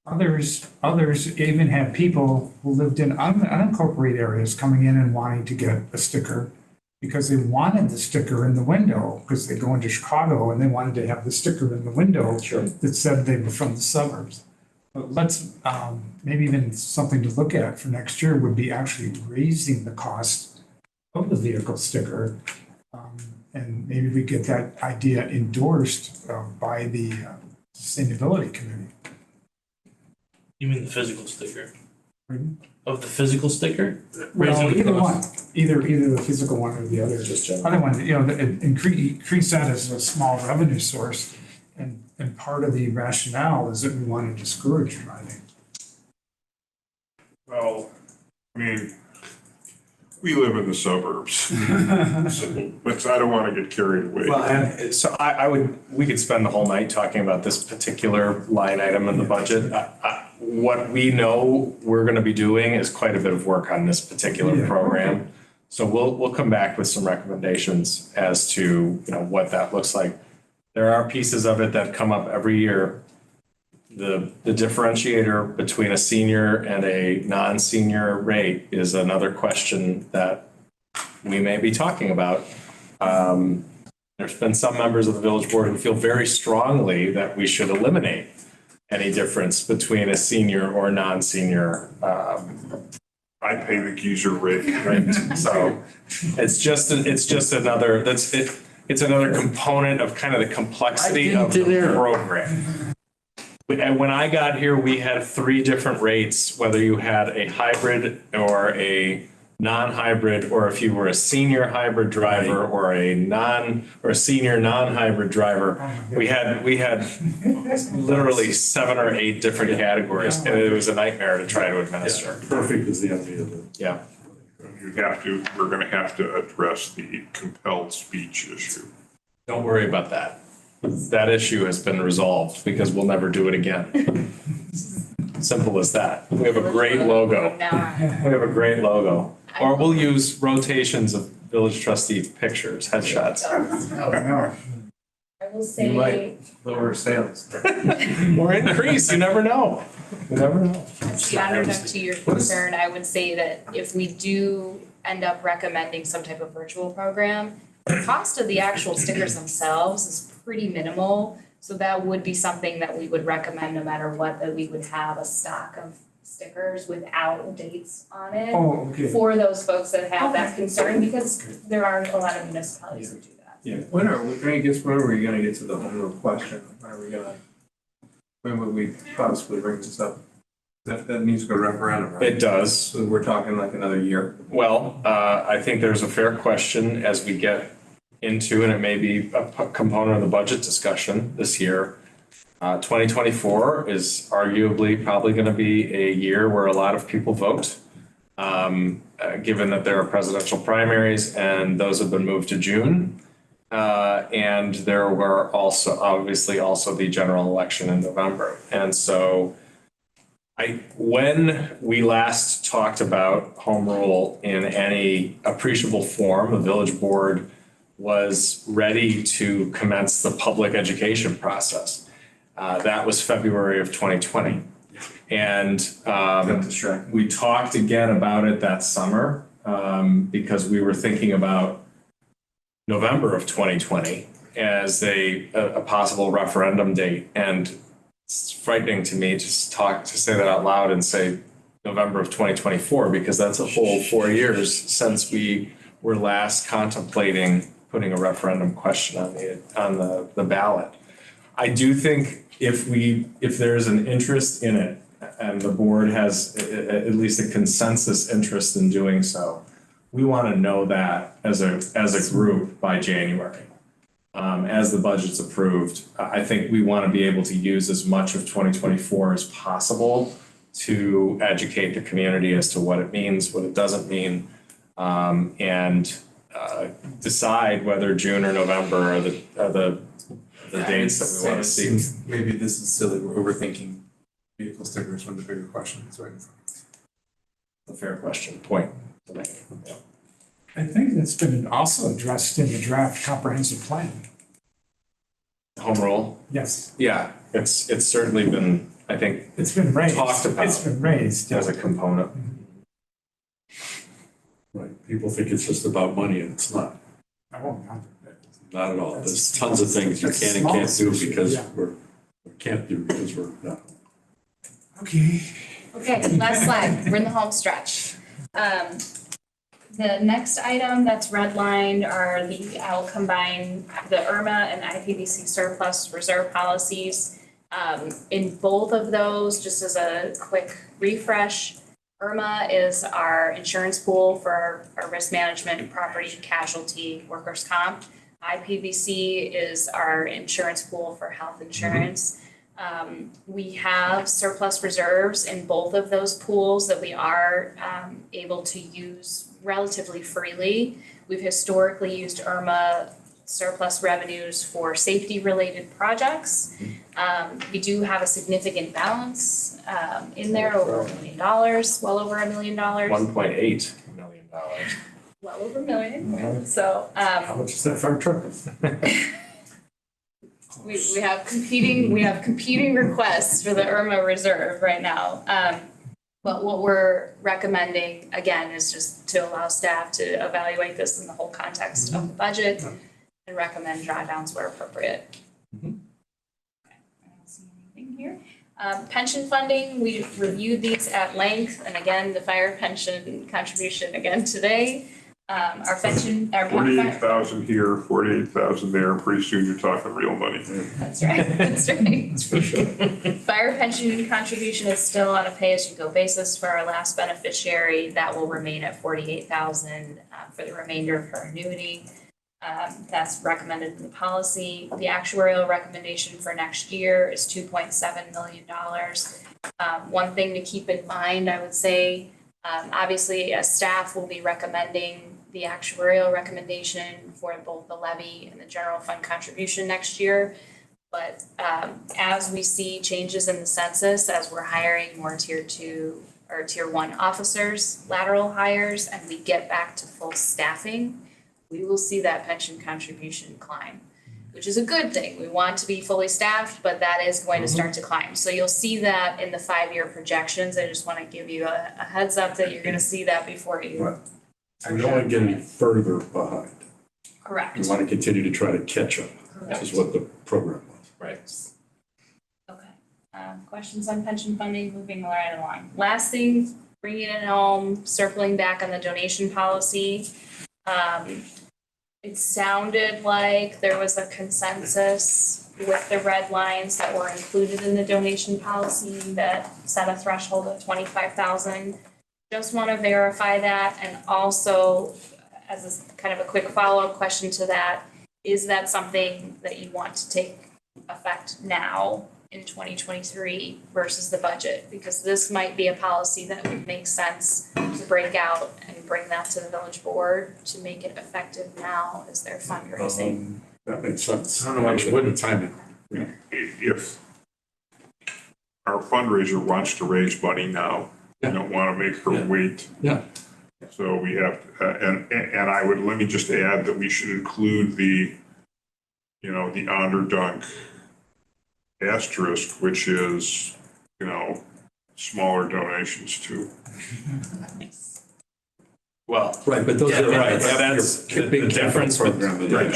Others even had people who lived in unincorporated areas coming in and wanting to get a sticker because they wanted the sticker in the window, because they go into Chicago and they wanted to have the sticker in the window that said they were from the suburbs. But let's, maybe even something to look at for next year would be actually raising the cost of the vehicle sticker. And maybe we get that idea endorsed by the sustainability committee. You mean the physical sticker? Pardon? Of the physical sticker? Well, Raising the either one, cost? either the physical one or the other. Just general. Other one, you know, increase that as a small revenue source. And part of the rationale is that we want to discourage driving. Well, I mean, we live in the suburbs. So, but I don't want to get carried away. Well, and so we could spend the whole night talking about this particular line item in the budget. What we know we're gonna be doing is quite a bit of work on this particular Yeah, program. So we'll come back with some recommendations as to, you know, what that looks like. There are pieces of it that come up every year. The differentiator between a senior and a non-senior rate is another question that we may be talking about. There's been some members of the village board who feel very strongly that we should eliminate any difference between a senior or non-senior. I pay the geezer rate. Right, so it's just another, it's another component of kind of the complexity of the program. And when I got here, we had 3 different rates, whether you had a hybrid or a non-hybrid, or if you were a senior hybrid driver or a senior non-hybrid driver. We had literally 7 or 8 different categories, and it was a nightmare to try to administer. Perfect is the idea of it. Yeah. We're gonna have to address the compelled speech issue. Don't worry about that. That issue has been resolved because we'll never do it again. Simple as that. We have a great logo. We have a great logo. Or we'll use rotations of village trustee pictures, headshots. I will say. You might lower sales. Or increase, you never know. You never know. To your concern, I would say that if we do end up recommending some type of virtual program, the cost of the actual stickers themselves is pretty minimal. So that would be something that we would recommend no matter what, that we would have a stock of stickers without dates on it. Oh, okay. For those folks that have that concern, because there are a lot of municipalities who do that. When are we gonna get to the home rule question? When would we possibly bring this up? That needs to go referendum, right? It does. So we're talking like another year. Well, I think there's a fair question as we get into, and it may be a component of the budget discussion this year. 2024 is arguably probably going to be a year where a lot of people vote, given that there are presidential primaries and those have been moved to June. And there were obviously also the general election in November. And so when we last talked about home rule in any appreciable form, the village board was ready to commence the public education process. That was February of 2020. And we talked again about it that summer because we were thinking about November of 2020 as a possible referendum date. And it's frightening to me to say that out loud and say November of 2024, because that's a whole 4 years since we were last contemplating putting a referendum question on the ballot. I do think if there's an interest in it and the board has at least a consensus interest in doing so, we want to know that as a group by January. As the budget's approved, I think we want to be able to use as much of 2024 as possible to educate the community as to what it means, what it doesn't mean, and decide whether June or November are the dates that we want to see. Maybe this is silly, we're overthinking vehicle stickers when the bigger question is right in front of us. A fair point to make. Yeah. I think that's been also addressed in the draft comprehensive plan. Home rule? Yes. Yeah, it's certainly been, I think, It's been raised. talked about It's been raised. as a component. Right, people think it's just about money and it's not. Oh, no. Not at all. There's tons of things you can and can't do because we can't do because we're not. Okay. Okay, last slide, we're in the home stretch. The next item that's redlined are I'll combine the IRMA and IPVC surplus reserve policies. In both of those, just as a quick refresh, IRMA is our insurance pool for our risk management, property, casualty, workers' comp. IPVC is our insurance pool for health insurance. We have surplus reserves in both of those pools that we are able to use relatively freely. We've historically used IRMA surplus revenues for safety-related projects. We do have a significant balance in there, over $1 million, well over $1 million. $1.8 million. Well over $1 million, so. How much is that for a truck? We have competing requests for the IRMA reserve right now. But what we're recommending, again, is just to allow staff to evaluate this in the whole context of the budget and recommend drawdowns where appropriate. Okay, I don't see anything here. Pension funding, we reviewed these at length, and again, the fire pension contribution again today. Our pension, our 48,000 here, 48,000 there, pretty soon you're talking real money. That's right, that's right. That's for sure. Fire pension contribution is still on a pay-as-you-go basis for our last beneficiary. That will remain at 48,000 for the remainder of her annuity. That's recommended in the policy. The actuarial recommendation for next year is $2.7 million. One thing to keep in mind, I would say, obviously, as staff will be recommending the actuarial recommendation for both the levy and the general fund contribution next year. But as we see changes in the census, as we're hiring more tier 2 or tier 1 officers, lateral hires, and we get back to full staffing, we will see that pension contribution climb, which is a good thing. We want to be fully staffed, but that is going to start to climb. So you'll see that in the 5-year projections. I just want to give you a heads up that you're going to see that before you. Right. We don't want to get any further behind. Correct. We want to continue to try to catch up, which is what the program was. Right. Okay. Questions on pension funding, moving right along. Last thing, bringing it home, circling back on the donation policy. It sounded like there was a consensus with the red lines that were included in the donation policy that set a threshold of 25,000. Just want to verify that, and also as a kind of a quick follow-up question to that, is that something that you want to take effect now in 2023 versus the budget? Because this might be a policy that would make sense to break out and bring that to the village board to make it effective now as they're fundraising. That makes sense. I don't know why you wouldn't time it. If our fundraiser wants to raise money now, we don't want to make her wait. Yeah. So we have, and I would, let me just add that we should include the, you know, the honor dunk asterisk, which is, you know, smaller donations too. Well, Right, but those yeah, are right, right. that's the Big difference with. Right,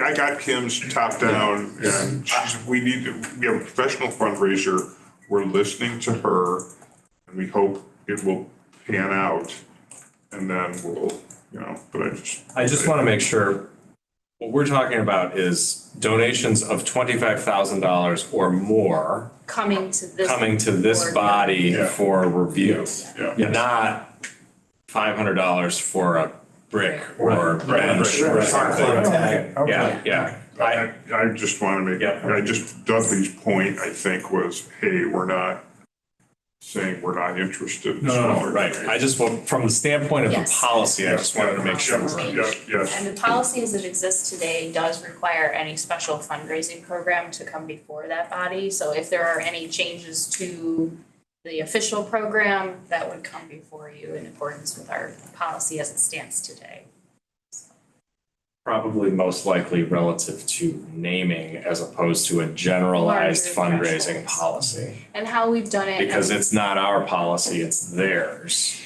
I got Kim's top down, and we have a professional fundraiser, we're listening to her, and we hope it will pan out, and then we'll, you know, but I just want to make sure, what we're talking about is donations of $25,000 or more Coming to this. coming to this board. body Yeah. for review. Yeah. Not $500 for a brick or bench or Right. something. Okay. Yeah. I just want to make, Yeah. I just, Dudley's point, I think, was, hey, we're not saying we're not interested in smaller. Right, I just want, from the standpoint of the Yes. policy, I just wanted to make sure. Yes. And the policy as it exists today does require any special fundraising program to come before that body. So if there are any changes to the official program, that would come before you in accordance with our policy as it stands today. Probably most likely relative to naming as opposed to a generalized Larger fundraising thresholds. policy. And how we've done it. Because it's not our policy, it's theirs.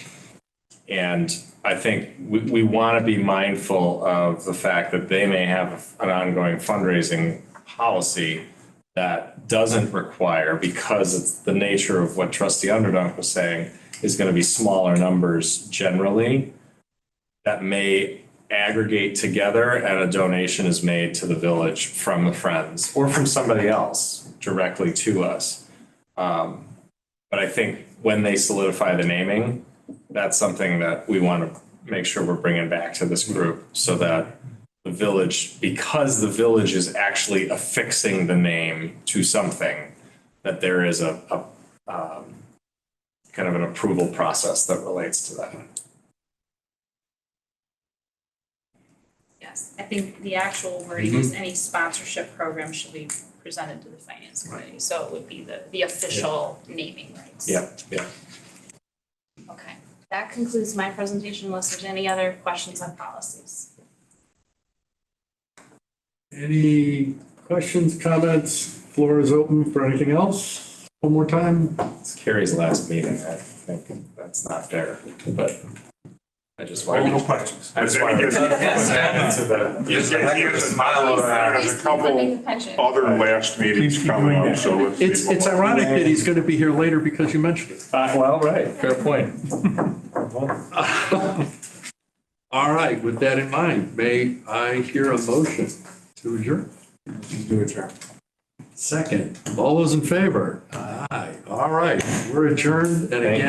And I think we want to be mindful of the fact that they may have an ongoing fundraising policy that doesn't require, because it's the nature of what Trustee Underdunk was saying, is going to be smaller numbers generally that may aggregate together and a donation is made to the village from the Friends or from somebody else directly to us. But I think when they solidify the naming, that's something that we want to make sure we're bringing back to this group so that the village, because the village is actually affixing the name to something, that there is a kind of an approval process that relates to that. Yes, I think the actual wording is any sponsorship program should be presented to the finance committee. So it would be the official naming rights. Yeah. Okay, that concludes my presentation unless there's any other questions on policies. Any questions, comments? Floor is open for anything else. One more time. It's Carrie's last meeting. I think that's not fair, but I just wanted. No questions. I just wanted to. There's a He's couple funding the pension. other last meetings coming up, so let's. leave them It's alone. ironic that he's going to be here later because you mentioned it. Well, right, fair point. All right, with that in mind, may I hear a motion to adjourn? Do adjourn. Second, all those in favor? Aye. All right, we're adjourned, and Thank again. you.